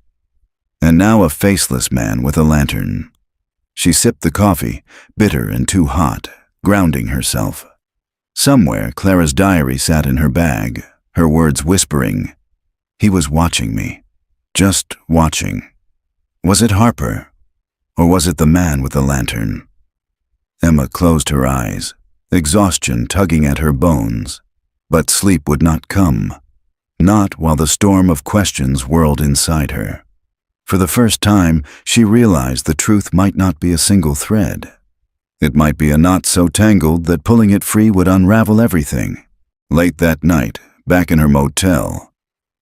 And now a faceless man with a lantern. She sipped the coffee, bitter and too hot, grounding herself. Somewhere, Clara's diary sat in her bag, her words whispering. He was watching me. Just watching. Was it Harper? Or was it the man with the lantern? Emma closed her eyes, exhaustion tugging at her bones. But sleep would not come. Not while the storm of questions whirled inside her. For the first time, she realized the truth might not be a single thread. It might be a knot so tangled that pulling it free would unravel everything. Late that night, back in her motel,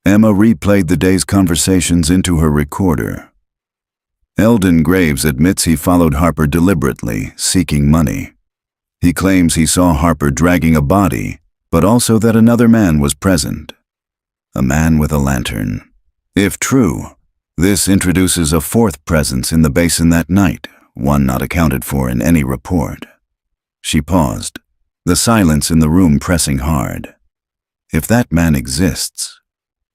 Emma replayed the day's conversations into her recorder. Eldon Graves admits he followed Harper deliberately, seeking money. He claims he saw Harper dragging a body, but also that another man was present. A man with a lantern. If true, this introduces a fourth presence in the basin that night, one not accounted for in any report. She paused, the silence in the room pressing hard. If that man exists,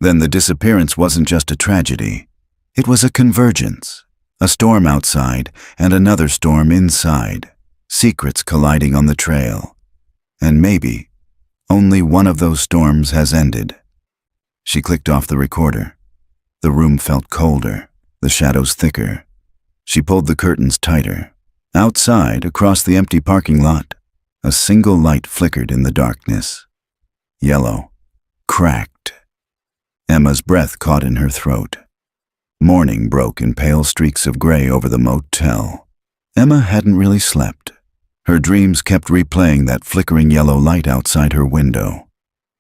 then the disappearance wasn't just a tragedy. It was a convergence, a storm outside and another storm inside, secrets colliding on the trail. And maybe only one of those storms has ended. She clicked off the recorder. The room felt colder, the shadows thicker. She pulled the curtains tighter. Outside, across the empty parking lot, a single light flickered in the darkness. Yellow. Cracked. Emma's breath caught in her throat. Morning broke in pale streaks of gray over the motel. Emma hadn't really slept. Her dreams kept replaying that flickering yellow light outside her window.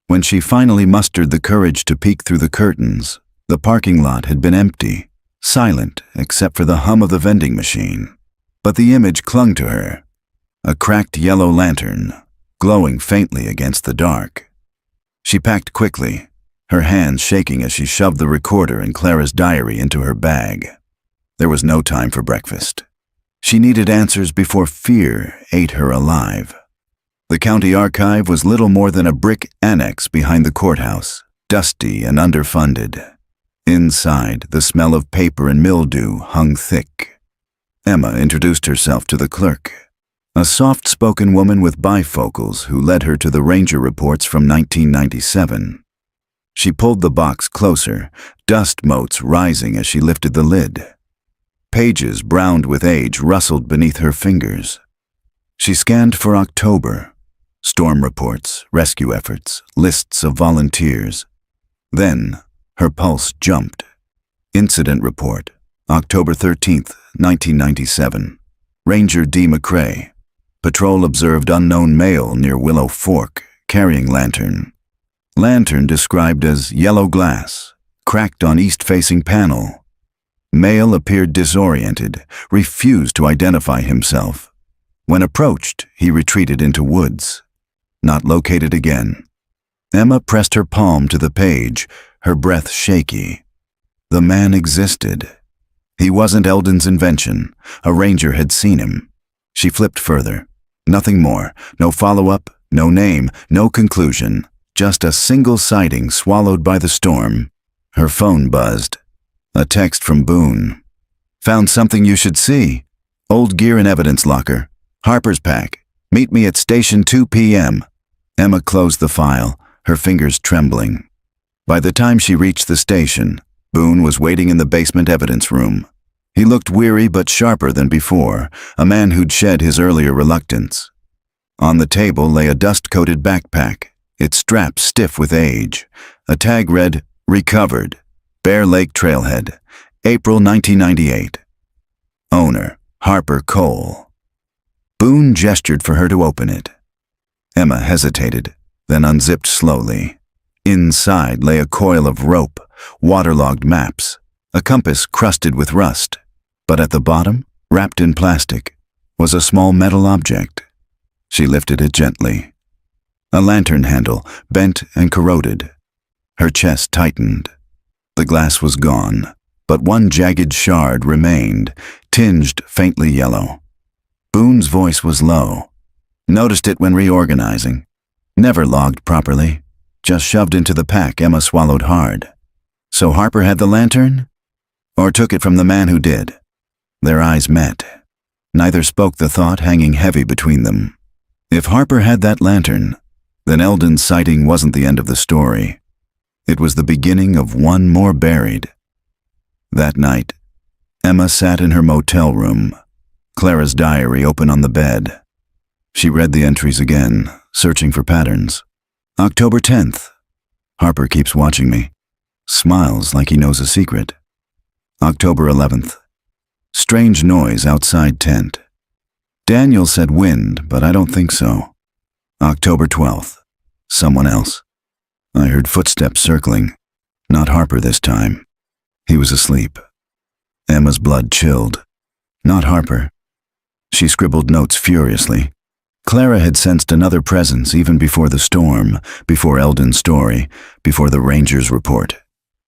When she finally mustered the courage to peek through the curtains, the parking lot had been empty, silent except for the hum of the vending machine. But the image clung to her. A cracked yellow lantern, glowing faintly against the dark. She packed quickly, her hands shaking as she shoved the recorder and Clara's diary into her bag. There was no time for breakfast. She needed answers before fear ate her alive. The county archive was little more than a brick annex behind the courthouse, dusty and underfunded. Inside, the smell of paper and mildew hung thick. Emma introduced herself to the clerk, a soft-spoken woman with bifocals who led her to the ranger reports from 1997. She pulled the box closer, dust motes rising as she lifted the lid. Pages browned with age rustled beneath her fingers. She scanned for October. Storm reports, rescue efforts, lists of volunteers. Then, her pulse jumped. Incident report, October 13th, 1997. Ranger D. McCrae. Patrol observed unknown male near Willow Fork, carrying lantern. Lantern described as yellow glass, cracked on east-facing panel. Male appeared disoriented, refused to identify himself. When approached, he retreated into woods. Not located again. Emma pressed her palm to the page, her breath shaky. The man existed. He wasn't Eldon's invention. A ranger had seen him. She flipped further. Nothing more. No follow-up, no name, no conclusion. Just a single sighting swallowed by the storm. Her phone buzzed. A text from Boone. Found something you should see. Old gear and evidence locker. Harper's pack. Meet me at station 2 p.m. Emma closed the file, her fingers trembling. By the time she reached the station, Boone was waiting in the basement evidence room. He looked weary but sharper than before, a man who'd shed his earlier reluctance. On the table lay a dust-coated backpack, its strap stiff with age. A tag read, "Recovered, Bear Lake Trailhead, April 1998. Owner, Harper Cole." Boone gestured for her to open it. Emma hesitated, then unzipped slowly. Inside lay a coil of rope, waterlogged maps, a compass crusted with rust. But at the bottom, wrapped in plastic, was a small metal object. She lifted it gently. A lantern handle, bent and corroded. Her chest tightened. The glass was gone, but one jagged shard remained, tinged faintly yellow. Boone's voice was low. Noticed it when reorganizing. Never logged properly. Just shoved into the pack. Emma swallowed hard. So Harper had the lantern? Or took it from the man who did? Their eyes met. Neither spoke, the thought hanging heavy between them. If Harper had that lantern, then Eldon's sighting wasn't the end of the story. It was the beginning of one more buried. That night, Emma sat in her motel room, Clara's diary open on the bed. She read the entries again, searching for patterns. October 10th. Harper keeps watching me. Smiles like he knows a secret. October 11th. Strange noise outside tent. Daniel said wind, but I don't think so. October 12th. Someone else. I heard footsteps circling. Not Harper this time. He was asleep. Emma's blood chilled. Not Harper. She scribbled notes furiously. Clara had sensed another presence even before the storm, before Eldon's story, before the ranger's report.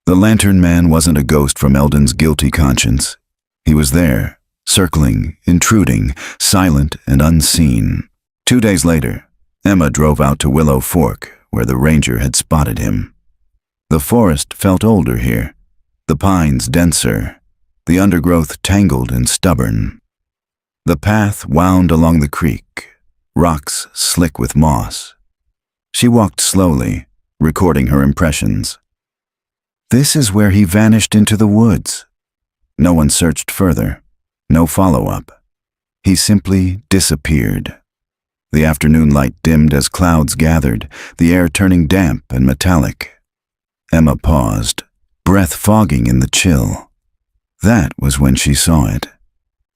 The lantern man wasn't a ghost from Eldon's guilty conscience. He was there, circling, intruding, silent and unseen. 2 days later, Emma drove out to Willow Fork, where the ranger had spotted him. The forest felt older here, the pines denser, the undergrowth tangled and stubborn. The path wound along the creek, rocks slick with moss. She walked slowly, recording her impressions. This is where he vanished into the woods. No one searched further, no follow-up. He simply disappeared. The afternoon light dimmed as clouds gathered, the air turning damp and metallic. Emma paused, breath fogging in the chill. That was when she saw it.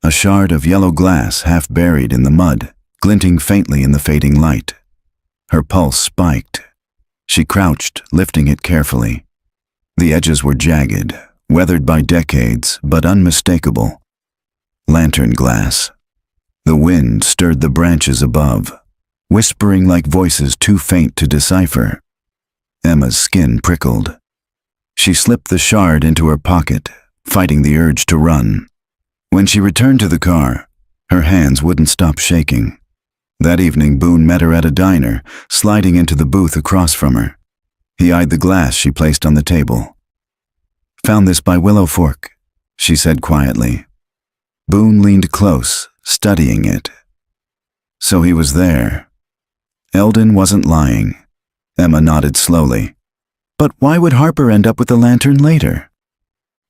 A shard of yellow glass half buried in the mud, glinting faintly in the fading light. Her pulse spiked. She crouched, lifting it carefully. The edges were jagged, weathered by decades, but unmistakable. Lantern glass. The wind stirred the branches above, whispering like voices too faint to decipher. Emma's skin prickled. She slipped the shard into her pocket, fighting the urge to run. When she returned to the car, her hands wouldn't stop shaking. That evening, Boone met her at a diner, sliding into the booth across from her. He eyed the glass she placed on the table. "Found this by Willow Fork," she said quietly. Boone leaned close, studying it. So he was there. Eldon wasn't lying. Emma nodded slowly. But why would Harper end up with the lantern later?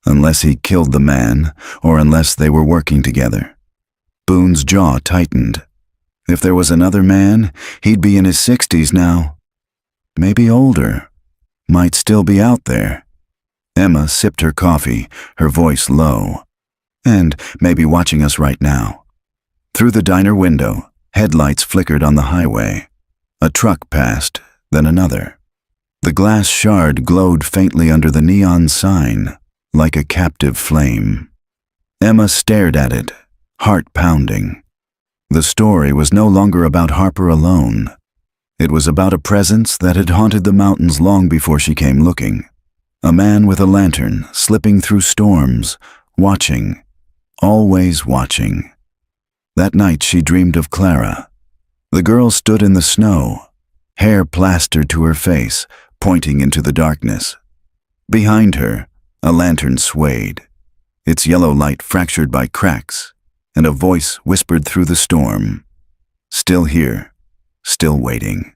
Unless he killed the man, or unless they were working together. Boone's jaw tightened. If there was another man, he'd be in his 60s now. Maybe older. Might still be out there. Emma sipped her coffee, her voice low. And maybe watching us right now. Through the diner window, headlights flickered on the highway. A truck passed, then another. The glass shard glowed faintly under the neon sign, like a captive flame. Emma stared at it, heart pounding. The story was no longer about Harper alone. It was about a presence that had haunted the mountains long before she came looking. A man with a lantern, slipping through storms, watching, always watching. That night she dreamed of Clara. The girl stood in the snow, hair plastered to her face, pointing into the darkness. Behind her, a lantern swayed, its yellow light fractured by cracks, and a voice whispered through the storm. Still here, still waiting.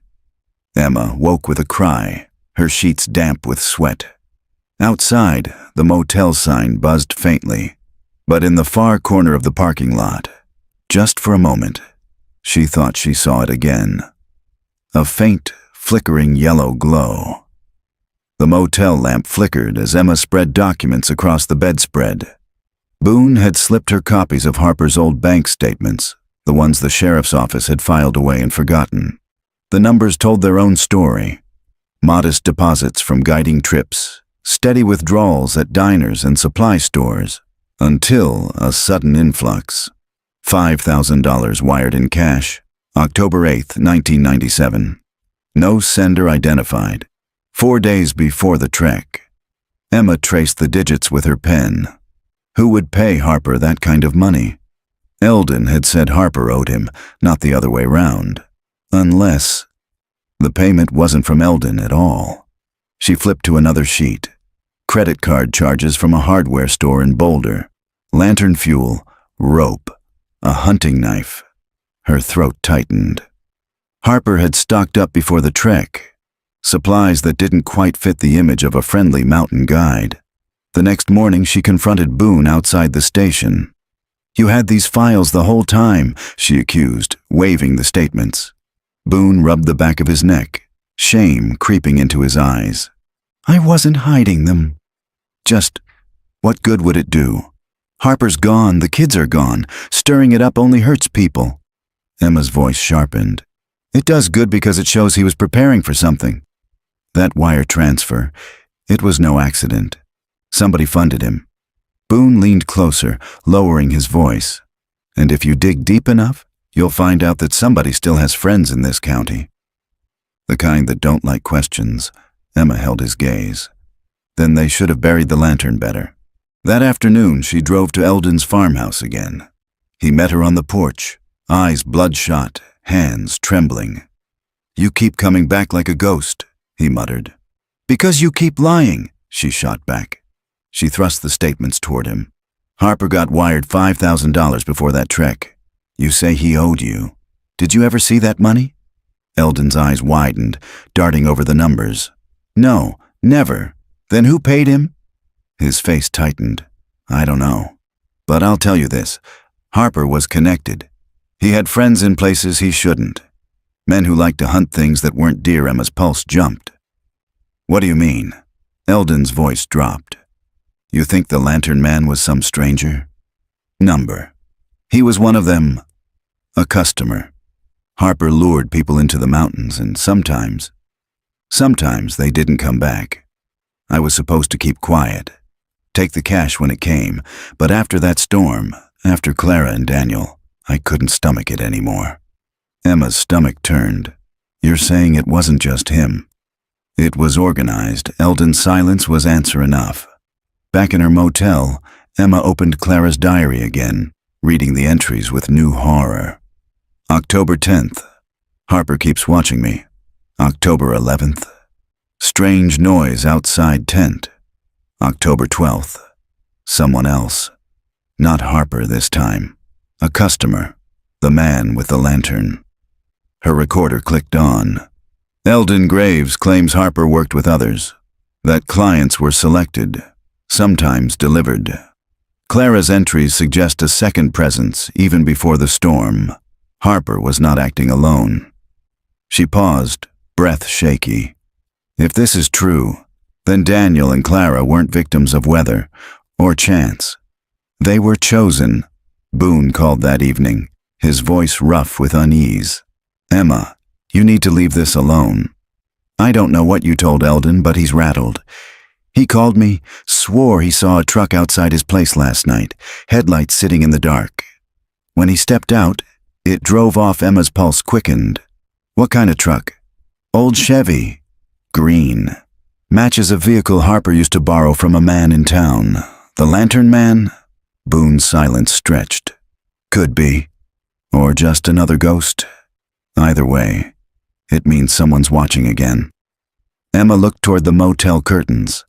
Emma woke with a cry, her sheets damp with sweat. Outside, the motel sign buzzed faintly, but in the far corner of the parking lot, just for a moment, she thought she saw it again. A faint, flickering yellow glow. The motel lamp flickered as Emma spread documents across the bedspread. Boone had slipped her copies of Harper's old bank statements, the ones the sheriff's office had filed away and forgotten. The numbers told their own story. Modest deposits from guiding trips, steady withdrawals at diners and supply stores, until a sudden influx. $5,000 wired in cash, October 8, 1997. No sender identified. 4 days before the trek. Emma traced the digits with her pen. Who would pay Harper that kind of money? Eldon had said Harper owed him, not the other way round. Unless the payment wasn't from Eldon at all. She flipped to another sheet. Credit card charges from a hardware store in Boulder. Lantern fuel, rope, a hunting knife. Her throat tightened. Harper had stocked up before the trek. Supplies that didn't quite fit the image of a friendly mountain guide. The next morning she confronted Boone outside the station. "You had these files the whole time," she accused, waving the statements. Boone rubbed the back of his neck, shame creeping into his eyes. "I wasn't hiding them. Just, what good would it do? Harper's gone, the kids are gone. Stirring it up only hurts people." Emma's voice sharpened. "It does good because it shows he was preparing for something. That wire transfer, it was no accident. Somebody funded him." Boone leaned closer, lowering his voice. "And if you dig deep enough, you'll find out that somebody still has friends in this county." The kind that don't like questions. Emma held his gaze. Then they should have buried the lantern better. That afternoon, she drove to Eldon's farmhouse again. He met her on the porch, eyes bloodshot, hands trembling. "You keep coming back like a ghost," he muttered. "Because you keep lying," she shot back. She thrust the statements toward him. "Harper got wired $5,000 before that trek. You say he owed you. Did you ever see that money?" Eldon's eyes widened, darting over the numbers. "No, never. Then who paid him?" His face tightened. "I don't know. But I'll tell you this. Harper was connected. He had friends in places he shouldn't. Men who liked to hunt things that weren't deer." Emma's pulse jumped. "What do you mean?" Eldon's voice dropped. "You think the lantern man was some stranger?" "Number. He was one of them. A customer. Harper lured people into the mountains, and sometimes they didn't come back. I was supposed to keep quiet, take the cash when it came, but after that storm, after Clara and Daniel, I couldn't stomach it anymore." Emma's stomach turned. "You're saying it wasn't just him?" "It was organized." Eldon's silence was answer enough. Back in her motel, Emma opened Clara's diary again, reading the entries with new horror. October 10th. Harper keeps watching me. October 11th. Strange noise outside tent. October 12th. Someone else. Not Harper this time. A customer. The man with the lantern. Her recorder clicked on. Eldon Graves claims Harper worked with others. That clients were selected. Sometimes delivered. Clara's entries suggest a second presence even before the storm. Harper was not acting alone. She paused, breath shaky. If this is true, then Daniel and Clara weren't victims of weather or chance. They were chosen, Boone called that evening, his voice rough with unease. "Emma, you need to leave this alone. I don't know what you told Eldon, but he's rattled. He called me, swore he saw a truck outside his place last night, headlights sitting in the dark. When he stepped out, it drove off." Emma's pulse quickened. "What kind of truck?" "Old Chevy. Green. Matches a vehicle Harper used to borrow from a man in town. The lantern man?" Boone's silence stretched. "Could be. Or just another ghost. Either way, it means someone's watching again." Emma looked toward the motel curtains.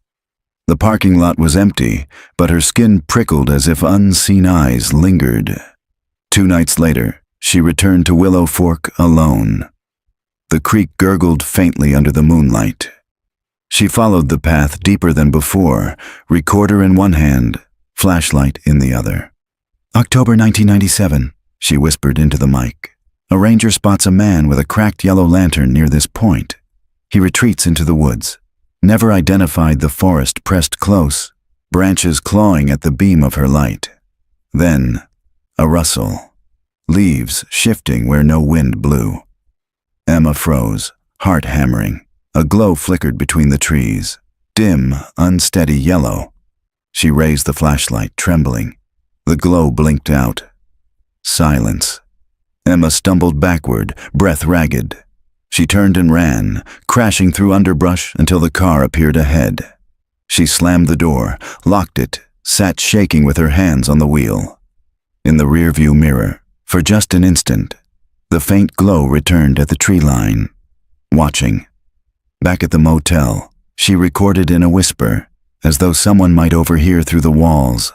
The parking lot was empty, but her skin prickled as if unseen eyes lingered. 2 nights later, she returned to Willow Fork alone. The creek gurgled faintly under the moonlight. She followed the path deeper than before, recorder in one hand, flashlight in the other. October 1997, she whispered into the mic. A ranger spots a man with a cracked yellow lantern near this point. He retreats into the woods. Never identified, the forest pressed close, branches clawing at the beam of her light. Then, a rustle. Leaves shifting where no wind blew. Emma froze, heart hammering. A glow flickered between the trees. Dim, unsteady yellow. She raised the flashlight, trembling. The glow blinked out. Silence. Emma stumbled backward, breath ragged. She turned and ran, crashing through underbrush until the car appeared ahead. She slammed the door, locked it, sat shaking with her hands on the wheel. In the rearview mirror, for just an instant, the faint glow returned at the tree line. Watching. Back at the motel, she recorded in a whisper, as though someone might overhear through the walls.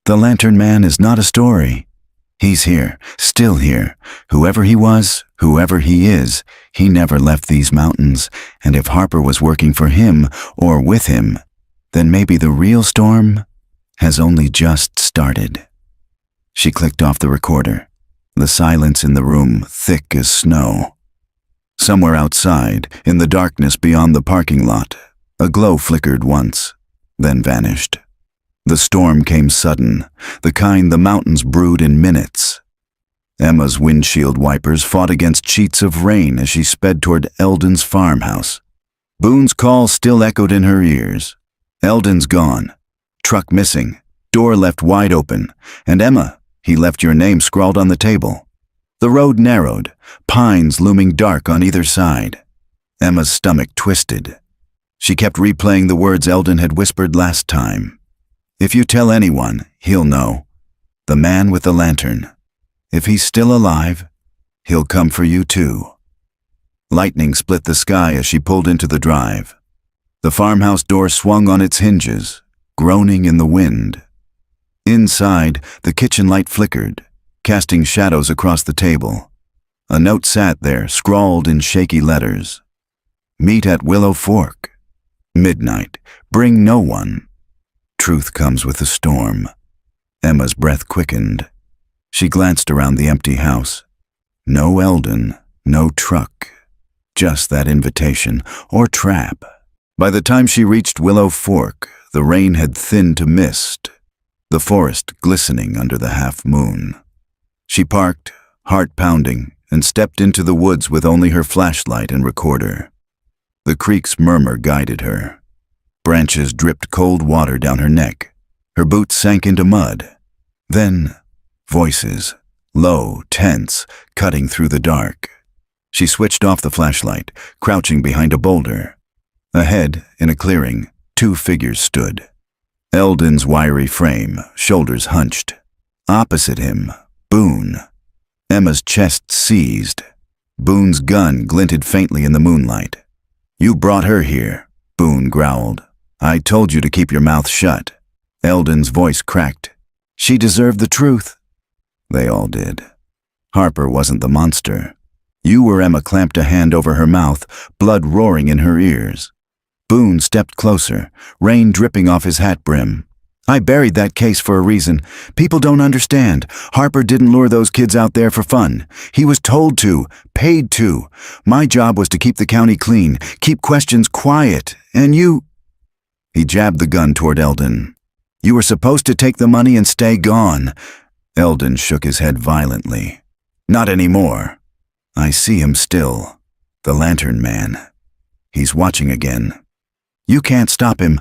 The Lantern Man is not a story. He's here, still here. Whoever he was, whoever he is, he never left these mountains, and if Harper was working for him, or with him, then maybe the real storm has only just started. She clicked off the recorder, the silence in the room thick as snow. Somewhere outside, in the darkness beyond the parking lot, a glow flickered once, then vanished. The storm came sudden, the kind the mountains brewed in minutes. Emma's windshield wipers fought against sheets of rain as she sped toward Eldon's farmhouse. Boone's call still echoed in her ears. Eldon's gone. Truck missing. Door left wide open. And Emma, he left your name scrawled on the table. The road narrowed, pines looming dark on either side. Emma's stomach twisted. She kept replaying the words Eldon had whispered last time. If you tell anyone, he'll know. The man with the lantern. If he's still alive, he'll come for you too. Lightning split the sky as she pulled into the drive. The farmhouse door swung on its hinges, groaning in the wind. Inside, the kitchen light flickered, casting shadows across the table. A note sat there, scrawled in shaky letters. Meet at Willow Fork. Midnight. Bring no one. Truth comes with the storm. Emma's breath quickened. She glanced around the empty house. No Eldon, no truck. Just that invitation, or trap. By the time she reached Willow Fork, the rain had thinned to mist, the forest glistening under the half-moon. She parked, heart pounding, and stepped into the woods with only her flashlight and recorder. The creek's murmur guided her. Branches dripped cold water down her neck. Her boots sank into mud. Then, voices, low, tense, cutting through the dark. She switched off the flashlight, crouching behind a boulder. Ahead, in a clearing, two figures stood. Eldon's wiry frame, shoulders hunched. Opposite him, Boone. Emma's chest seized. Boone's gun glinted faintly in the moonlight. You brought her here, Boone growled. I told you to keep your mouth shut. Eldon's voice cracked. She deserved the truth. They all did. Harper wasn't the monster. You or Emma clamped a hand over her mouth, blood roaring in her ears. Boone stepped closer, rain dripping off his hat brim. I buried that case for a reason. People don't understand. Harper didn't lure those kids out there for fun. He was told to, paid to. My job was to keep the county clean, keep questions quiet, and you... He jabbed the gun toward Eldon. You were supposed to take the money and stay gone. Eldon shook his head violently. Not anymore. I see him still. The Lantern Man. He's watching again. You can't stop him.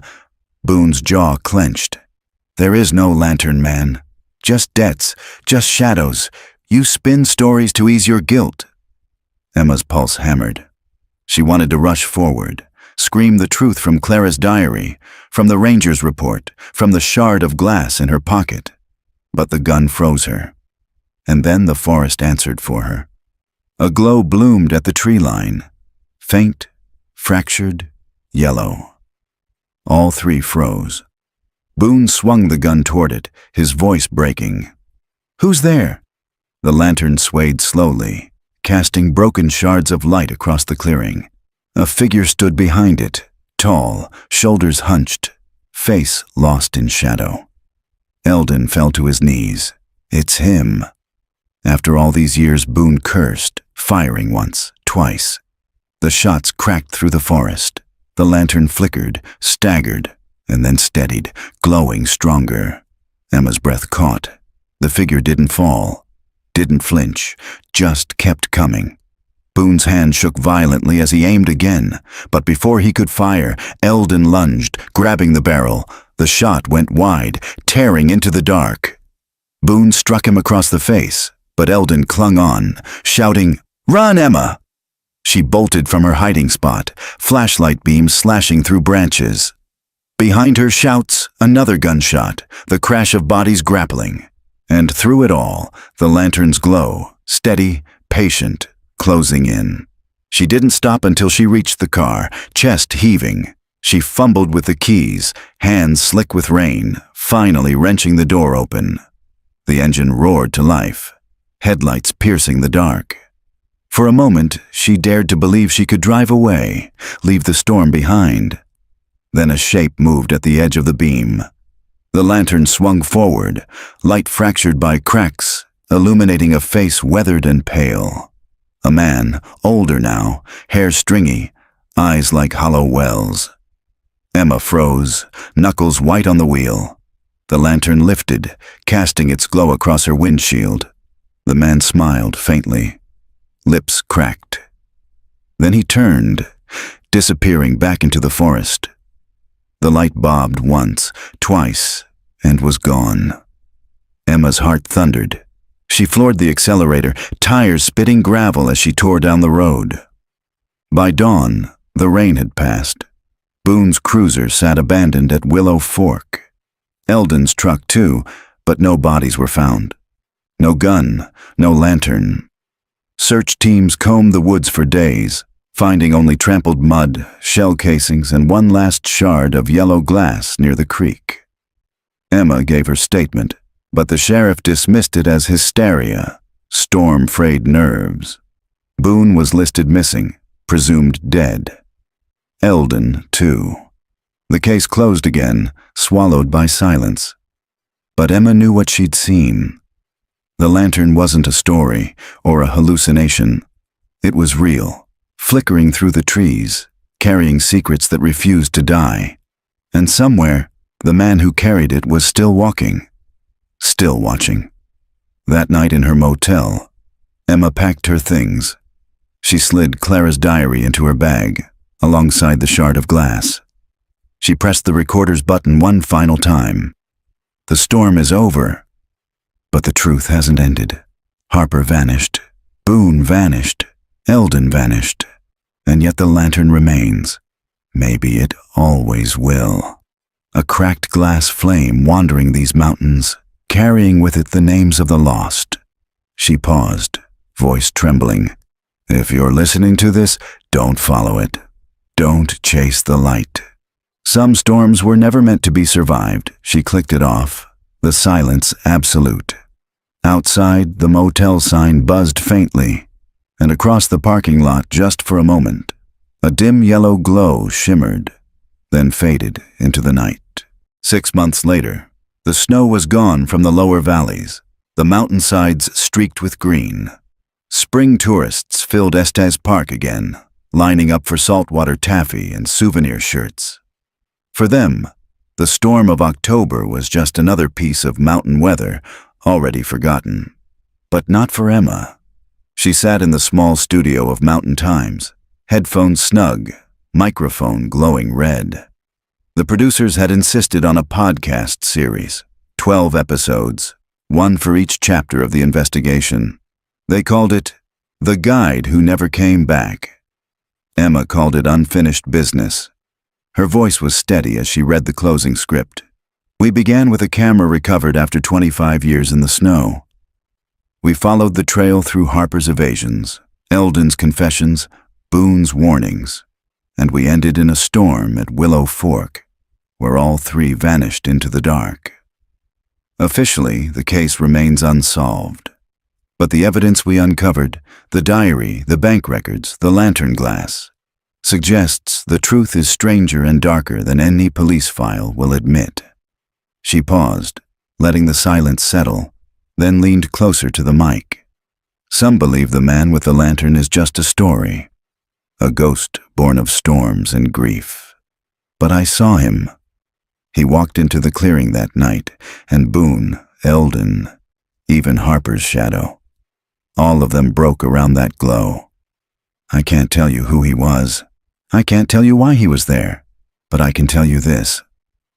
Boone's jaw clenched. There is no Lantern Man. Just debts, just shadows. You spin stories to ease your guilt. Emma's pulse hammered. She wanted to rush forward, scream the truth from Clara's diary, from the ranger's report, from the shard of glass in her pocket. But the gun froze her. And then the forest answered for her. A glow bloomed at the tree line. Faint, fractured, yellow. All three froze. Boone swung the gun toward it, his voice breaking. Who's there? The lantern swayed slowly, casting broken shards of light across the clearing. A figure stood behind it, tall, shoulders hunched, face lost in shadow. Eldon fell to his knees. It's him. After all these years, Boone cursed, firing once, twice. The shots cracked through the forest. The lantern flickered, staggered, and then steadied, glowing stronger. Emma's breath caught. The figure didn't fall, didn't flinch, just kept coming. Boone's hand shook violently as he aimed again, but before he could fire, Eldon lunged, grabbing the barrel. The shot went wide, tearing into the dark. Boone struck him across the face, but Eldon clung on, shouting, "Run, Emma!" She bolted from her hiding spot, flashlight beams slashing through branches. Behind her shouts, another gunshot, the crash of bodies grappling. And through it all, the lantern's glow, steady, patient, closing in. She didn't stop until she reached the car, chest heaving. She fumbled with the keys, hands slick with rain, finally wrenching the door open. The engine roared to life, headlights piercing the dark. For a moment, she dared to believe she could drive away, leave the storm behind. Then a shape moved at the edge of the beam. The lantern swung forward, light fractured by cracks, illuminating a face weathered and pale. A man, older now, hair stringy, eyes like hollow wells. Emma froze, knuckles white on the wheel. The lantern lifted, casting its glow across her windshield. The man smiled faintly. Lips cracked. Then he turned, disappearing back into the forest. The light bobbed once, twice, and was gone. Emma's heart thundered. She floored the accelerator, tires spitting gravel as she tore down the road. By dawn, the rain had passed. Boone's cruiser sat abandoned at Willow Fork. Eldon's truck too, but no bodies were found. No gun, no lantern. Search teams combed the woods for days, finding only trampled mud, shell casings, and one last shard of yellow glass near the creek. Emma gave her statement, but the sheriff dismissed it as hysteria, storm-frayed nerves. Boone was listed missing, presumed dead. Eldon, too. The case closed again, swallowed by silence. But Emma knew what she'd seen. The lantern wasn't a story or a hallucination. It was real, flickering through the trees, carrying secrets that refused to die. And somewhere, the man who carried it was still walking, still watching. That night in her motel, Emma packed her things. She slid Clara's diary into her bag, alongside the shard of glass. She pressed the recorder's button one final time. The storm is over. But the truth hasn't ended. Harper vanished. Boone vanished. Eldon vanished. And yet the lantern remains. Maybe it always will. A cracked glass flame wandering these mountains, carrying with it the names of the lost. She paused, voice trembling. If you're listening to this, don't follow it. Don't chase the light. Some storms were never meant to be survived. She clicked it off. The silence absolute. Outside, the motel sign buzzed faintly, and across the parking lot just for a moment, a dim yellow glow shimmered, then faded into the night. 6 months later, the snow was gone from the lower valleys, the mountainsides streaked with green. Spring tourists filled Estes Park again, lining up for saltwater taffy and souvenir shirts. For them, the storm of October was just another piece of mountain weather already forgotten. But not for Emma. She sat in the small studio of Mountain Times, headphones snug, microphone glowing red. The producers had insisted on a podcast series, 12 episodes, one for each chapter of the investigation. They called it The Guide Who Never Came Back. Emma called it unfinished business. Her voice was steady as she read the closing script. We began with a camera recovered after 25 years in the snow. We followed the trail through Harper's evasions, Eldon's confessions, Boone's warnings, and we ended in a storm at Willow Fork, where all three vanished into the dark. Officially, the case remains unsolved. But the evidence we uncovered, the diary, the bank records, the lantern glass, suggests the truth is stranger and darker than any police file will admit. She paused, letting the silence settle, then leaned closer to the mic. Some believe the man with the lantern is just a story, a ghost born of storms and grief. But I saw him. He walked into the clearing that night, and Boone, Eldon, even Harper's shadow. All of them broke around that glow. I can't tell you who he was. I can't tell you why he was there. But I can tell you this.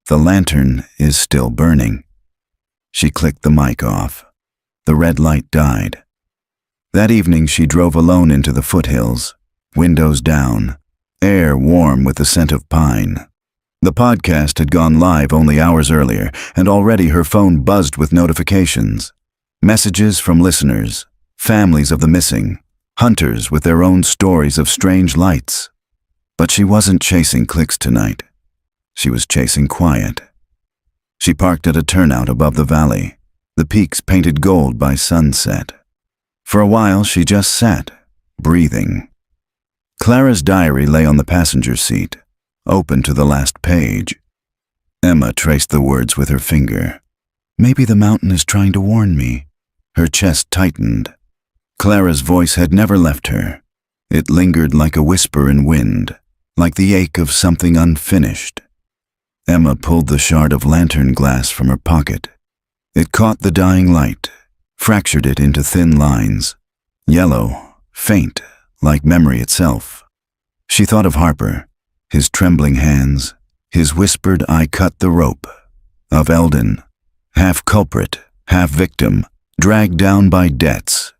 The lantern is still burning. She clicked the mic off. The red light died. That evening she drove alone into the foothills, windows down, air warm with the scent of pine. The podcast had gone live only hours earlier, and already her phone buzzed with notifications. Messages from listeners, families of the missing, hunters with their own stories of strange lights. But she wasn't chasing clicks tonight. She was chasing quiet. She parked at a turnout above the valley, the peaks painted gold by sunset. For a while she just sat, breathing. Clara's diary lay on the passenger seat, open to the last page. Emma traced the words with her finger. Maybe the mountain is trying to warn me. Her chest tightened. Clara's voice had never left her. It lingered like a whisper in wind, like the ache of something unfinished. Emma pulled the shard of lantern glass from her pocket. It caught the dying light, fractured it into thin lines, yellow, faint, like memory itself. She thought of Harper, his trembling hands, his whispered "I cut the rope," of Eldon, half culprit, half victim, dragged down by debts,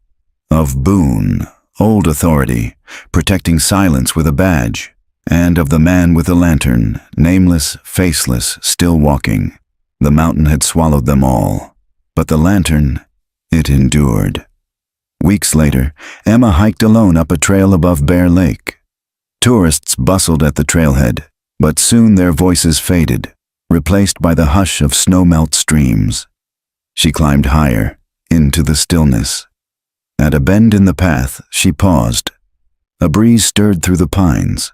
of Boone, old authority, protecting silence with a badge, and of the man with the lantern, nameless, faceless, still walking. The mountain had swallowed them all, but the lantern, it endured. Weeks later, Emma hiked alone up a trail above Bear Lake. Tourists bustled at the trailhead, but soon their voices faded, replaced by the hush of snowmelt streams. She climbed higher, into the stillness. At a bend in the path, she paused. A breeze stirred through the pines.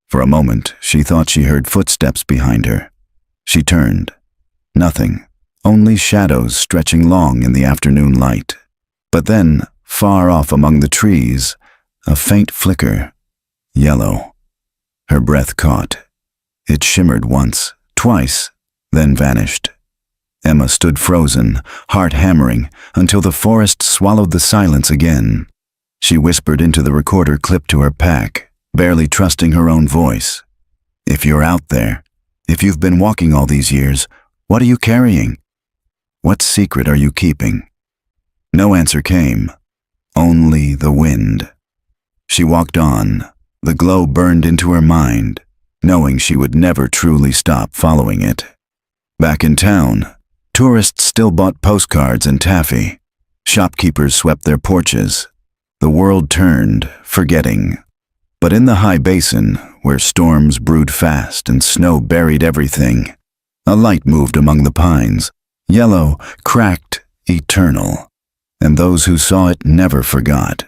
For a moment, she thought she heard footsteps behind her. She turned. Nothing, only shadows stretching long in the afternoon light. But then, far off among the trees, a faint flicker, yellow. Her breath caught. It shimmered once, twice, then vanished. Emma stood frozen, heart hammering, until the forest swallowed the silence again. She whispered into the recorder clipped to her pack, barely trusting her own voice. If you're out there, if you've been walking all these years, what are you carrying? What secret are you keeping? No answer came, only the wind. She walked on. The glow burned into her mind, knowing she would never truly stop following it. Back in town, tourists still bought postcards and taffy. Shopkeepers swept their porches. The world turned, forgetting. But in the high basin, where storms brewed fast and snow buried everything, a light moved among the pines, yellow, cracked, eternal. And those who saw it never forgot.